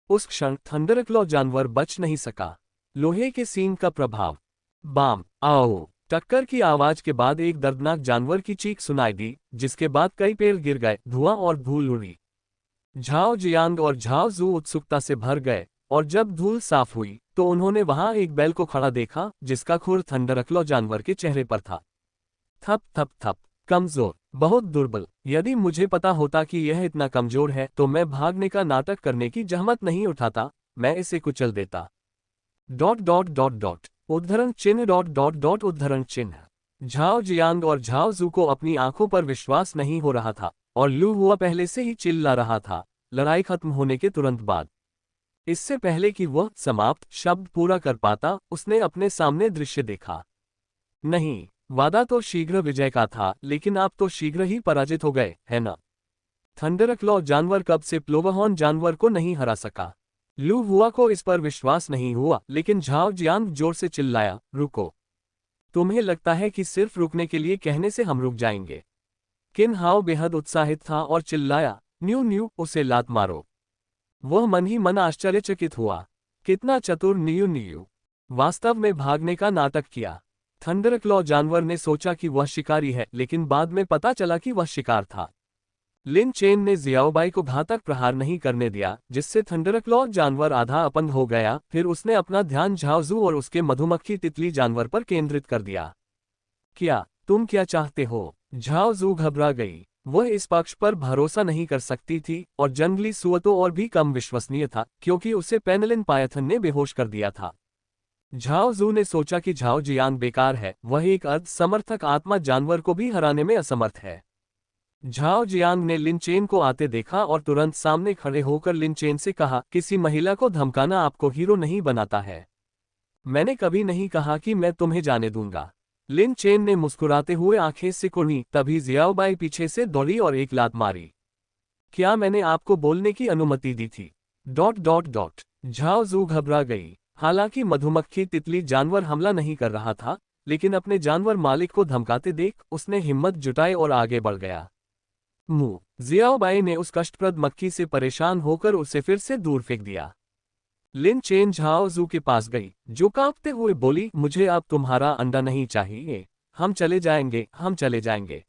उस क्षण थंडरक्लॉ जानवर बच नहीं सका। लोहे के सींग का प्रभाव। बाम आओ। टक्कर की आवाज के बाद एक दर्दनाक जानवर की चीख सुनाई दी, जिसके बाद कई पेड़ गिर गए, धुआं और धूल उड़ी। झाओ जियांग और झाओ जू उत्सुकता से भर गए, और जब धूल साफ हुई तो उन्होंने वहां एक बैल को खड़ा देखा, जिसका खुर थंडरक्लॉ जानवर के चेहरे पर था। थप थप थप। कमजोर, बहुत दुर्बल। यदि मुझे पता होता कि यह इतना कमजोर है तो मैं भागने का नाटक करने की जहमत नहीं उठाता, मैं इसे कुचल देता। Dot dot dot dot. उद्धरण चिन्ह डॉट डॉट डॉट उद्धरण चिन्ह। झाओ जियांग और झाओ जू को अपनी आंखों पर विश्वास नहीं हो रहा था, और लू हुआ पहले से ही चिल्ला रहा था, लड़ाई खत्म होने के तुरंत बाद। इससे पहले कि वह समाप्त शब्द पूरा कर पाता, उसने अपने सामने दृश्य देखा। नहीं, वादा तो शीघ्र विजय का था, लेकिन आप तो शीघ्र ही पराजित हो गए, है ना? थंडरक्लॉ जानवर कब से प्लोवहॉर्न जानवर को नहीं हरा सका। लू हुआ को इस पर विश्वास नहीं हुआ, लेकिन झाओ जियांग जोर से चिल्लाया, रुको। तुम्हें लगता है कि सिर्फ रुकने के लिए कहने से हम रुक जाएंगे? किन हाओ बेहद उत्साहित था और चिल्लाया, न्यू न्यू, उसे लात मारो। वह मन ही मन आश्चर्यचकित हुआ। कितना चतुर न्यू न्यू। वास्तव में भागने का नाटक किया। थंडरक्लॉ जानवर ने सोचा कि वह शिकारी है, लेकिन बाद में पता चला कि वह शिकार था। लिन चेन ने जियाओबाई को घातक प्रहार नहीं करने दिया, जिससे थंडरक्लॉ जानवर आधा अपंग हो गया। फिर उसने अपना ध्यान झाओ जू और उसके मधुमक्खी तितली जानवर पर केंद्रित कर दिया। क्या तुम क्या चाहते हो? झाओ जू घबरा गई। वह इस पक्ष पर भरोसा नहीं कर सकती थी, और जंगली सुअतों और भी कम विश्वसनीय था, क्योंकि उसे पेनेलिन पायथन ने बेहोश कर दिया था। झाओ जू ने सोचा कि झाओ जियांग बेकार है, वह एक अर्ध समर्थक आत्मा जानवर को भी हराने में असमर्थ है। झाओ जियांग ने लिन चेन को आते देखा और तुरंत सामने खड़े होकर लिन चेन से कहा, किसी महिला को धमकाना आपको हीरो नहीं बनाता है। मैंने कभी नहीं कहा कि मैं तुम्हें जाने दूंगा। लिन चेन ने मुस्कुराते हुए आंखें सिकुड़ी, तभी जियाओबाई पीछे से दौड़ी और एक लात मारी। क्या मैंने आपको बोलने की अनुमति दी थी? Dot dot dot. झाओ जू घबरा गई। हालांकि मधुमक्खी तितली जानवर हमला नहीं कर रहा था, लेकिन अपने जानवर मालिक को धमकाते देख उसने हिम्मत जुटाई और आगे बढ़ गया। मुंह। जियाओबाई ने उस कष्टप्रद मक्खी से परेशान होकर उसे फिर से दूर फेंक दिया। लिन चेन झाओ जू के पास गई, जो कांपते हुए बोली, मुझे अब तुम्हारा अंडा नहीं चाहिए, हम चले जाएंगे, हम चले जाएंगे।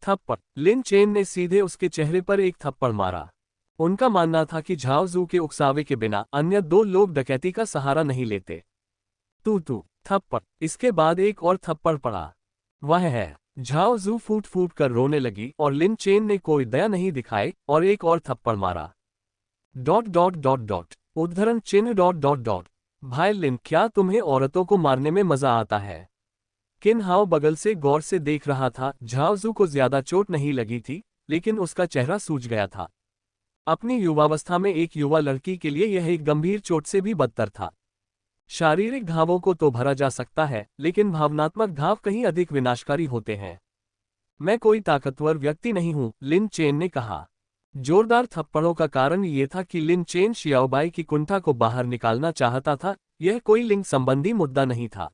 थप्पड़। लिन चेन ने सीधे उसके चेहरे पर एक थप्पड़ मारा। उनका मानना था कि झाओ जू के उकसावे के बिना अन्य दो लोग डकैती का सहारा नहीं लेते। तू तू। थप्पड़। इसके बाद एक और थप्पड़ पड़ा। वह है। झाओ जू फूट फूट कर रोने लगी और लिन चेन ने कोई दया नहीं दिखाई और एक और थप्पड़ मारा। Dot dot dot dot. उद्धरण चिन्ह डॉट डॉट डॉट। भाई लिन, क्या तुम्हें औरतों को मारने में मजा आता है? किन हाओ बगल से गौर से देख रहा था। झाओजू को ज्यादा चोट नहीं लगी थी, लेकिन उसका चेहरा सूज गया था। अपनी युवावस्था में एक युवा लड़की के लिए यह एक गंभीर चोट से भी बदतर था। शारीरिक घावों को तो भरा जा सकता है, लेकिन भावनात्मक घाव कहीं अधिक विनाशकारी होते हैं। मैं कोई ताकतवर व्यक्ति नहीं हूं, लिन चेन ने कहा। जोरदार थप्पड़ों का कारण ये था कि लिन चेन शियाओबाई की कुंठा को बाहर निकालना चाहता था। यह कोई लिंग संबंधी मुद्दा नहीं था।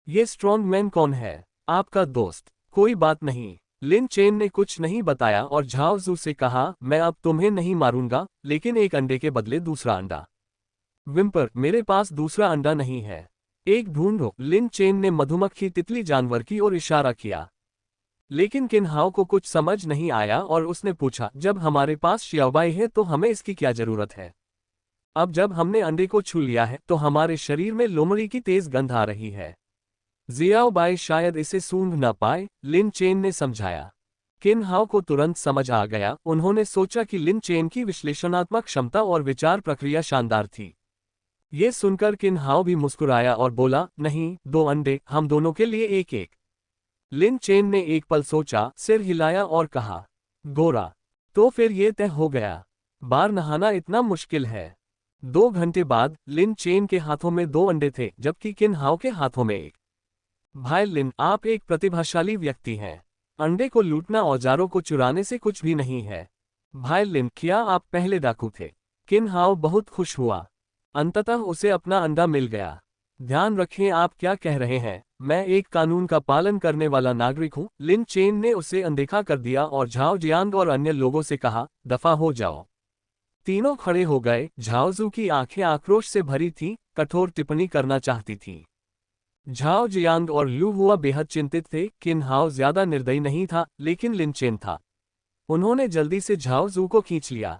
ये स्ट्रॉन्ग मैन कौन है? आपका दोस्त। कोई बात नहीं। लिन चेन ने कुछ नहीं बताया और झाओ जू से कहा, मैं अब तुम्हें नहीं मारूंगा, लेकिन एक अंडे के बदले दूसरा अंडा। विम्पर, मेरे पास दूसरा अंडा नहीं है। एक ढूंढो। लिन चेन ने मधुमक्खी तितली जानवर की ओर इशारा किया। लेकिन किन्हाओ को कुछ समझ नहीं आया और उसने पूछा, जब हमारे पास शियाओबाई है तो हमें इसकी क्या जरूरत है? अब जब हमने अंडे को छू लिया है तो हमारे शरीर में लोमड़ी की तेज गंध आ रही है। जियाओबाई शायद इसे सूंघ न पाए, लिन चेन ने समझाया। किन हाओ को तुरंत समझ आ गया। उन्होंने सोचा कि लिन चेन की विश्लेषणात्मक क्षमता और विचार प्रक्रिया शानदार थी। ये सुनकर किन हाओ भी मुस्कुराया और बोला, नहीं, 2 अंडे, हम दोनों के लिए एक एक। लिन चेन ने एक पल सोचा, सिर हिलाया और कहा, गोरा। तो फिर ये तय हो गया। बार नहाना इतना मुश्किल है। 2 घंटे बाद लिन चेन के हाथों में 2 अंडे थे, जबकि किन हाओ के हाथों में एक। भाई लिन, आप एक प्रतिभाशाली व्यक्ति हैं। अंडे को लूटना औजारों को चुराने से कुछ भी नहीं है। भाई लिन, क्या आप पहले डाकू थे? किन हाओ बहुत खुश हुआ। अंततः उसे अपना अंडा मिल गया। ध्यान रखें आप क्या कह रहे हैं, मैं एक कानून का पालन करने वाला नागरिक हूं। लिन चेन ने उसे अनदेखा कर दिया और झाओ जियांग और अन्य लोगों से कहा, दफा हो जाओ। तीनों खड़े हो गए। झाओजू की आंखें आक्रोश से भरी थीं, कठोर टिप्पणी करना चाहती थीं। झाओ जियांग और लू हुआ बेहद चिंतित थे। किन हाओ ज्यादा निर्दयी नहीं था, लेकिन लिन चेन था। उन्होंने जल्दी से झाओ जू को खींच लिया।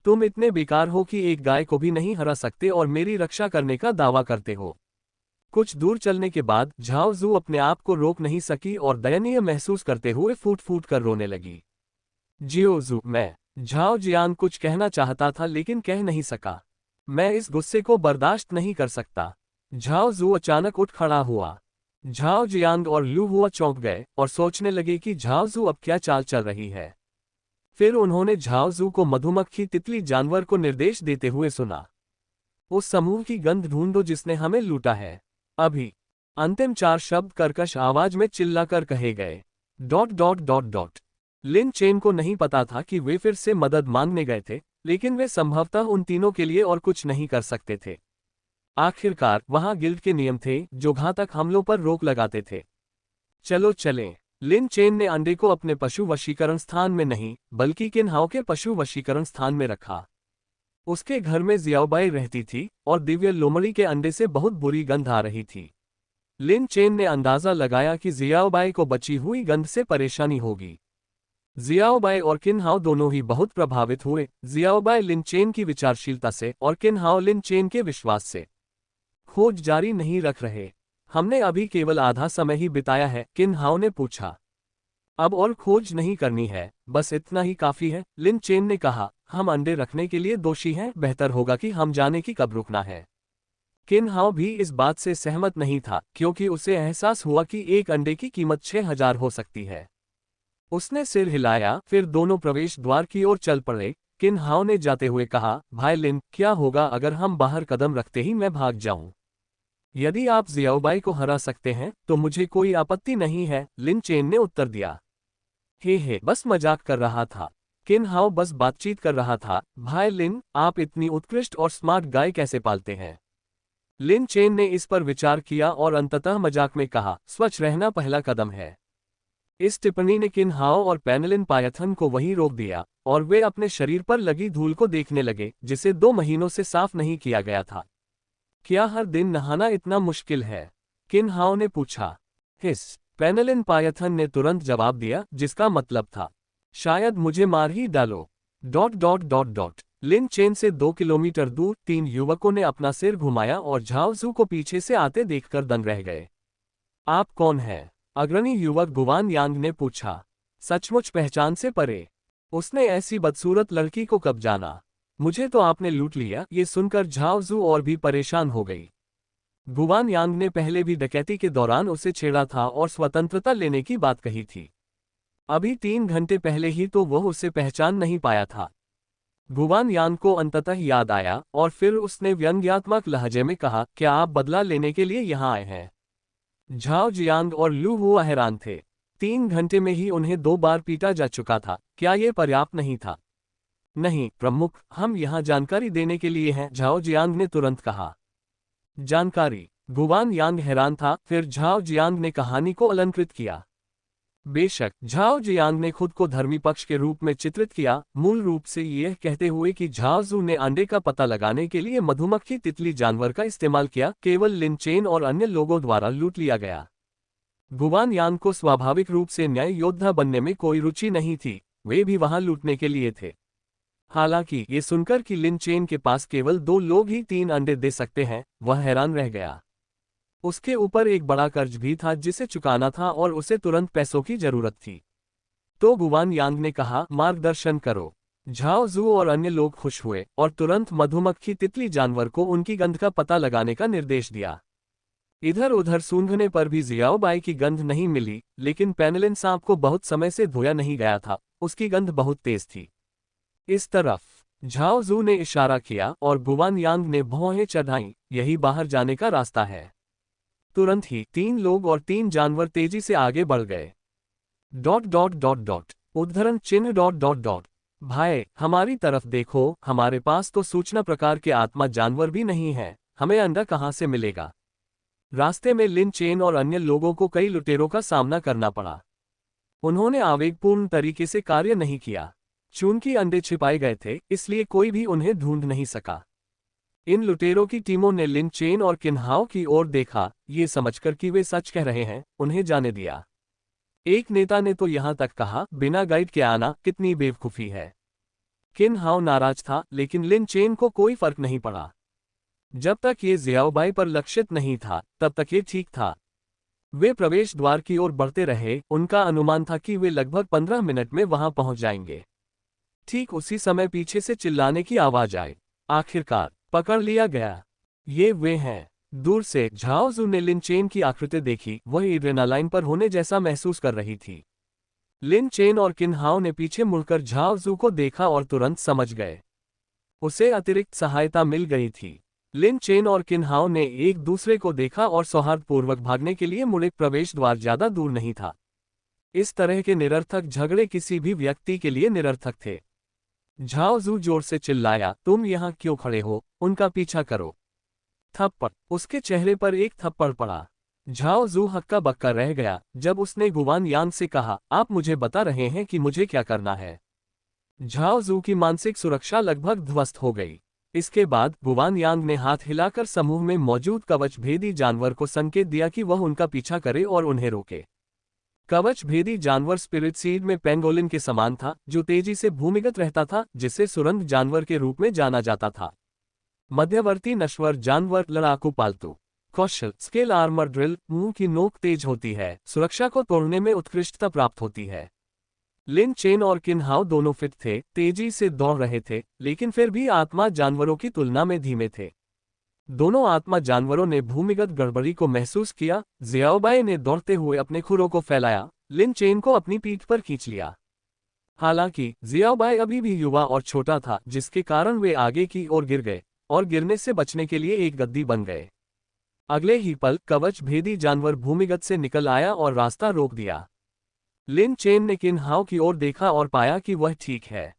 तुम इतने बेकार हो कि एक गाय को भी नहीं हरा सकते और मेरी रक्षा करने का दावा करते हो। कुछ दूर चलने के बाद झाओ जू अपने आप को रोक नहीं सकी और दयनीय महसूस करते हुए फूट फूट कर रोने लगी। जियो जू, मैं। झाओ जियान कुछ कहना चाहता था लेकिन कह नहीं सका। मैं इस गुस्से को बर्दाश्त नहीं कर सकता। झाओ जू अचानक उठ खड़ा हुआ। झाओ जियांग और लू हुआ चौंक गए और सोचने लगे कि झाओ जू अब क्या चाल चल रही है। फिर उन्होंने झाओ जू को मधुमक्खी तितली जानवर को निर्देश देते हुए सुना, उस समूह की गंध ढूंढो जिसने हमें लूटा है, अभी। अंतिम 4 शब्द कर्कश आवाज में चिल्लाकर कहे गए। Dot dot dot dot. Lin Chen को नहीं पता था कि वे फिर से मदद मांगने गए थे, लेकिन वे संभवतः उन तीनों के लिए और कुछ नहीं कर सकते थे। आखिरकार वहां गिल्ड के नियम थे जो घातक हमलों पर रोक लगाते थे। चलो चलें। लिन चेन ने अंडे को अपने पशु वशीकरण स्थान में नहीं, बल्कि किन हाओ के पशु वशीकरण स्थान में रखा। उसके घर में जियाओबाई रहती थी और दिव्य लोमड़ी के अंडे से बहुत बुरी गंध आ रही थी। लिन चेन ने अंदाजा लगाया कि जियाओबाई को बची हुई गंध से परेशानी होगी। जियाओबाई और किन हाओ दोनों ही बहुत प्रभावित हुए, जियाओबाई लिन चेन की विचारशीलता से और किन हाओ लिन चेन के विश्वास से। खोज जारी नहीं रख रहे? हमने अभी केवल आधा समय ही बिताया है, किन हाओ ने पूछा। अब और खोज नहीं करनी है, बस इतना ही काफी है, लिन चेन ने कहा। हम अंडे रखने के लिए दोषी हैं, बेहतर होगा कि हम जाने की कब रुकना है। किन हाओ भी इस बात से सहमत नहीं था, क्योंकि उसे एहसास हुआ कि एक अंडे की कीमत 6000 हो सकती है। उसने सिर हिलाया, फिर दोनों प्रवेश द्वार की ओर चल पड़े। किन हाओ ने जाते हुए कहा, भाई लिन, क्या होगा अगर हम बाहर कदम रखते ही मैं भाग जाऊं? यदि आप जियाओबाई को हरा सकते हैं तो मुझे कोई आपत्ति नहीं है, लिन चेन ने उत्तर दिया। हे, बस मजाक कर रहा था। किन हाओ बस बातचीत कर रहा था। भाई लिन, आप इतनी उत्कृष्ट और स्मार्ट गाय कैसे पालते हैं? लिन चेन ने इस पर विचार किया और अंततः मजाक में कहा, स्वच्छ रहना पहला कदम है। इस टिप्पणी ने किन हाओ और पेनलिन पायथन को वहीं रोक दिया और वे अपने शरीर पर लगी धूल को देखने लगे, जिसे 2 महीनों से साफ नहीं किया गया था। क्या हर दिन नहाना इतना मुश्किल है? किन हाओ ने पूछा। हिस। पेनलिन पायथन ने तुरंत जवाब दिया, जिसका मतलब था, शायद मुझे मार ही डालो। Dot dot dot dot. Lin Chen से 2 किलोमीटर दूर 3 युवकों ने अपना सिर घुमाया और झाओ जू को पीछे से आते देखकर दंग रह गए। आप कौन हैं? अग्रणी युवक गुवान यांग ने पूछा। सचमुच पहचान से परे? उसने ऐसी बदसूरत लड़की को कब जाना? मुझे तो आपने लूट लिया। ये सुनकर झाओ जू और भी परेशान हो गई। गुवान यांग ने पहले भी डकैती के दौरान उसे छेड़ा था और स्वतंत्रता लेने की बात कही थी। अभी 3 घंटे पहले ही तो वह उसे पहचान नहीं पाया था। गुवान यांग को अंततः याद आया और फिर उसने व्यंग्यात्मक लहजे में कहा, क्या आप बदला लेने के लिए यहाँ आए हैं? झाओ जियांग और लू हुआ हैरान थे। 3 घंटे में ही उन्हें 2 बार पीटा जा चुका था। क्या ये पर्याप्त नहीं था? नहीं प्रमुख, हम यहाँ जानकारी देने के लिए हैं, झाओ जियांग ने तुरंत कहा। जानकारी? गुवान यांग हैरान था। फिर झाओ जियांग ने कहानी को अलंकृत किया। बेशक, झाओ जियांग ने खुद को धर्मी पक्ष के रूप में चित्रित किया, मूल रूप से यह कहते हुए कि झाओ जू ने अंडे का पता लगाने के लिए मधुमक्खी तितली जानवर का इस्तेमाल किया, केवल लिन चेन और अन्य लोगों द्वारा लूट लिया गया। गुवान यांग को स्वाभाविक रूप से न्याय योद्धा बनने में कोई रुचि नहीं थी, वे भी वहां लूटने के लिए थे। हालांकि ये सुनकर कि लिन चेन के पास केवल 2 लोग ही 3 अंडे दे सकते हैं, वह हैरान रह गया। उसके ऊपर एक बड़ा कर्ज भी था जिसे चुकाना था और उसे तुरंत पैसों की जरूरत थी। तो गुवान यांग ने कहा, मार्गदर्शन करो। झाओ जू और अन्य लोग खुश हुए और तुरंत मधुमक्खी तितली जानवर को उनकी गंध का पता लगाने का निर्देश दिया। इधर उधर सूंघने पर भी जियाओबाई की गंध नहीं मिली, लेकिन पेनलिन सांप को बहुत समय से धोया नहीं गया था, उसकी गंध बहुत तेज थी। इस तरफ झाओ जू ने इशारा किया और गुवान यांग ने भौहें चढ़ाईं, यही बाहर जाने का रास्ता है। तुरंत ही 3 लोग और 3 जानवर तेजी से आगे बढ़ गए। ... उद्धरण चिन्ह ... भाई, हमारी तरफ देखो, हमारे पास तो सूचना प्रकार के आत्मा जानवर भी नहीं है, हमें अंडा कहाँ से मिलेगा? रास्ते में लिन चेन और अन्य लोगों को कई लुटेरों का सामना करना पड़ा। उन्होंने आवेगपूर्ण तरीके से कार्य नहीं किया। चूंकि अंडे छिपाए गए थे, इसलिए कोई भी उन्हें ढूंढ नहीं सका। इन लुटेरों की टीमों ने लिन चेन और किन्हाओ की ओर देखा, ये समझकर कि वे सच कह रहे हैं, उन्हें जाने दिया। एक नेता ने तो यहां तक कहा, बिना गाइड के आना कितनी बेवकूफी है। किन्हाओ नाराज था, लेकिन लिन चेन को कोई फर्क नहीं पड़ा। जब तक ये जियाओबाई पर लक्षित नहीं था, तब तक ये ठीक था। वे प्रवेश द्वार की ओर बढ़ते रहे, उनका अनुमान था कि वे लगभग 15 मिनट में वहां पहुंच जाएंगे। ठीक उसी समय पीछे से चिल्लाने की आवाज आई। आखिरकार पकड़ लिया गया। ये वे हैं। दूर से झाओ जू ने लिन चेन की आकृति देखी, वह एड्रेनालाइन पर होने जैसा महसूस कर रही थी। लिन चेन और किन्हाओ ने पीछे मुड़कर झाओ जू को देखा और तुरंत समझ गए। उसे अतिरिक्त सहायता मिल गई थी। लिन चेन और किन्हाओ ने एक दूसरे को देखा और सौहार्दपूर्वक भागने के लिए मुड़े। प्रवेश द्वार ज्यादा दूर नहीं था। इस तरह के निरर्थक झगड़े किसी भी व्यक्ति के लिए निरर्थक थे। झाओ जू जोर से चिल्लाया, तुम यहाँ क्यों खड़े हो? उनका पीछा करो। थप्पड़। उसके चेहरे पर एक थप्पड़ पड़ा। झाओ जू हक्का बक्का रह गया जब उसने गुवान यांग से कहा, आप मुझे बता रहे हैं कि मुझे क्या करना है? झाओ जू की मानसिक सुरक्षा लगभग ध्वस्त हो गई। इसके बाद गुवान यांग ने हाथ हिलाकर समूह में मौजूद कवच भेदी जानवर को संकेत दिया कि वह उनका पीछा करे और उन्हें रोके। कवच भेदी जानवर स्पिरिट सीड में पेंगोलिन के समान था, जो तेजी से भूमिगत रहता था, जिसे सुरंग जानवर के रूप में जाना जाता था। मध्यवर्ती नश्वर जानवर लड़ाकू पालतू। कौशल स्केल आर्मर ड्रिल। मुंह की नोक तेज होती है, सुरक्षा को तोड़ने में उत्कृष्टता प्राप्त होती है। लिन चेन और किन्हाओ दोनों फिट थे, तेजी से दौड़ रहे थे, लेकिन फिर भी आत्मा जानवरों की तुलना में धीमे थे। दोनों आत्मा जानवरों ने भूमिगत गड़बड़ी को महसूस किया। जियाओबाई ने दौड़ते हुए अपने खुरों को फैलाया, लिन चेन को अपनी पीठ पर खींच लिया। हालांकि जियाओबाई अभी भी युवा और छोटा था, जिसके कारण वे आगे की ओर गिर गए और गिरने से बचने के लिए एक गद्दी बन गए। अगले ही पल कवच भेदी जानवर भूमिगत से निकल आया और रास्ता रोक दिया। लिन चेन ने किन्हाओ की ओर देखा और पाया कि वह ठीक है।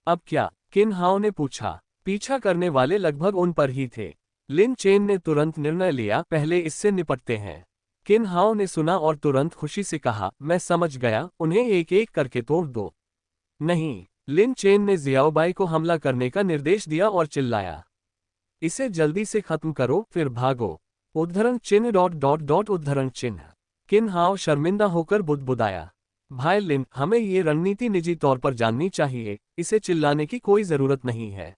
अब क्या? किन्हाओ ने पूछा। पीछा करने वाले लगभग उन पर ही थे। लिन चेन ने तुरंत निर्णय लिया, पहले इससे निपटते हैं। किन्हाओ ने सुना और तुरंत खुशी से कहा, मैं समझ गया, उन्हें एक एक करके तोड़ दो। नहीं, लिन चेन ने जियाओबाई को हमला करने का निर्देश दिया और चिल्लाया, इसे जल्दी से खत्म करो, फिर भागो। उद्धरण चिन्ह ... उद्धरण चिन्ह। किन्हाओ शर्मिंदा होकर बुदबुदाया, भाई लिन, हमें ये रणनीति निजी तौर पर जाननी चाहिए, इसे चिल्लाने की कोई जरूरत नहीं है।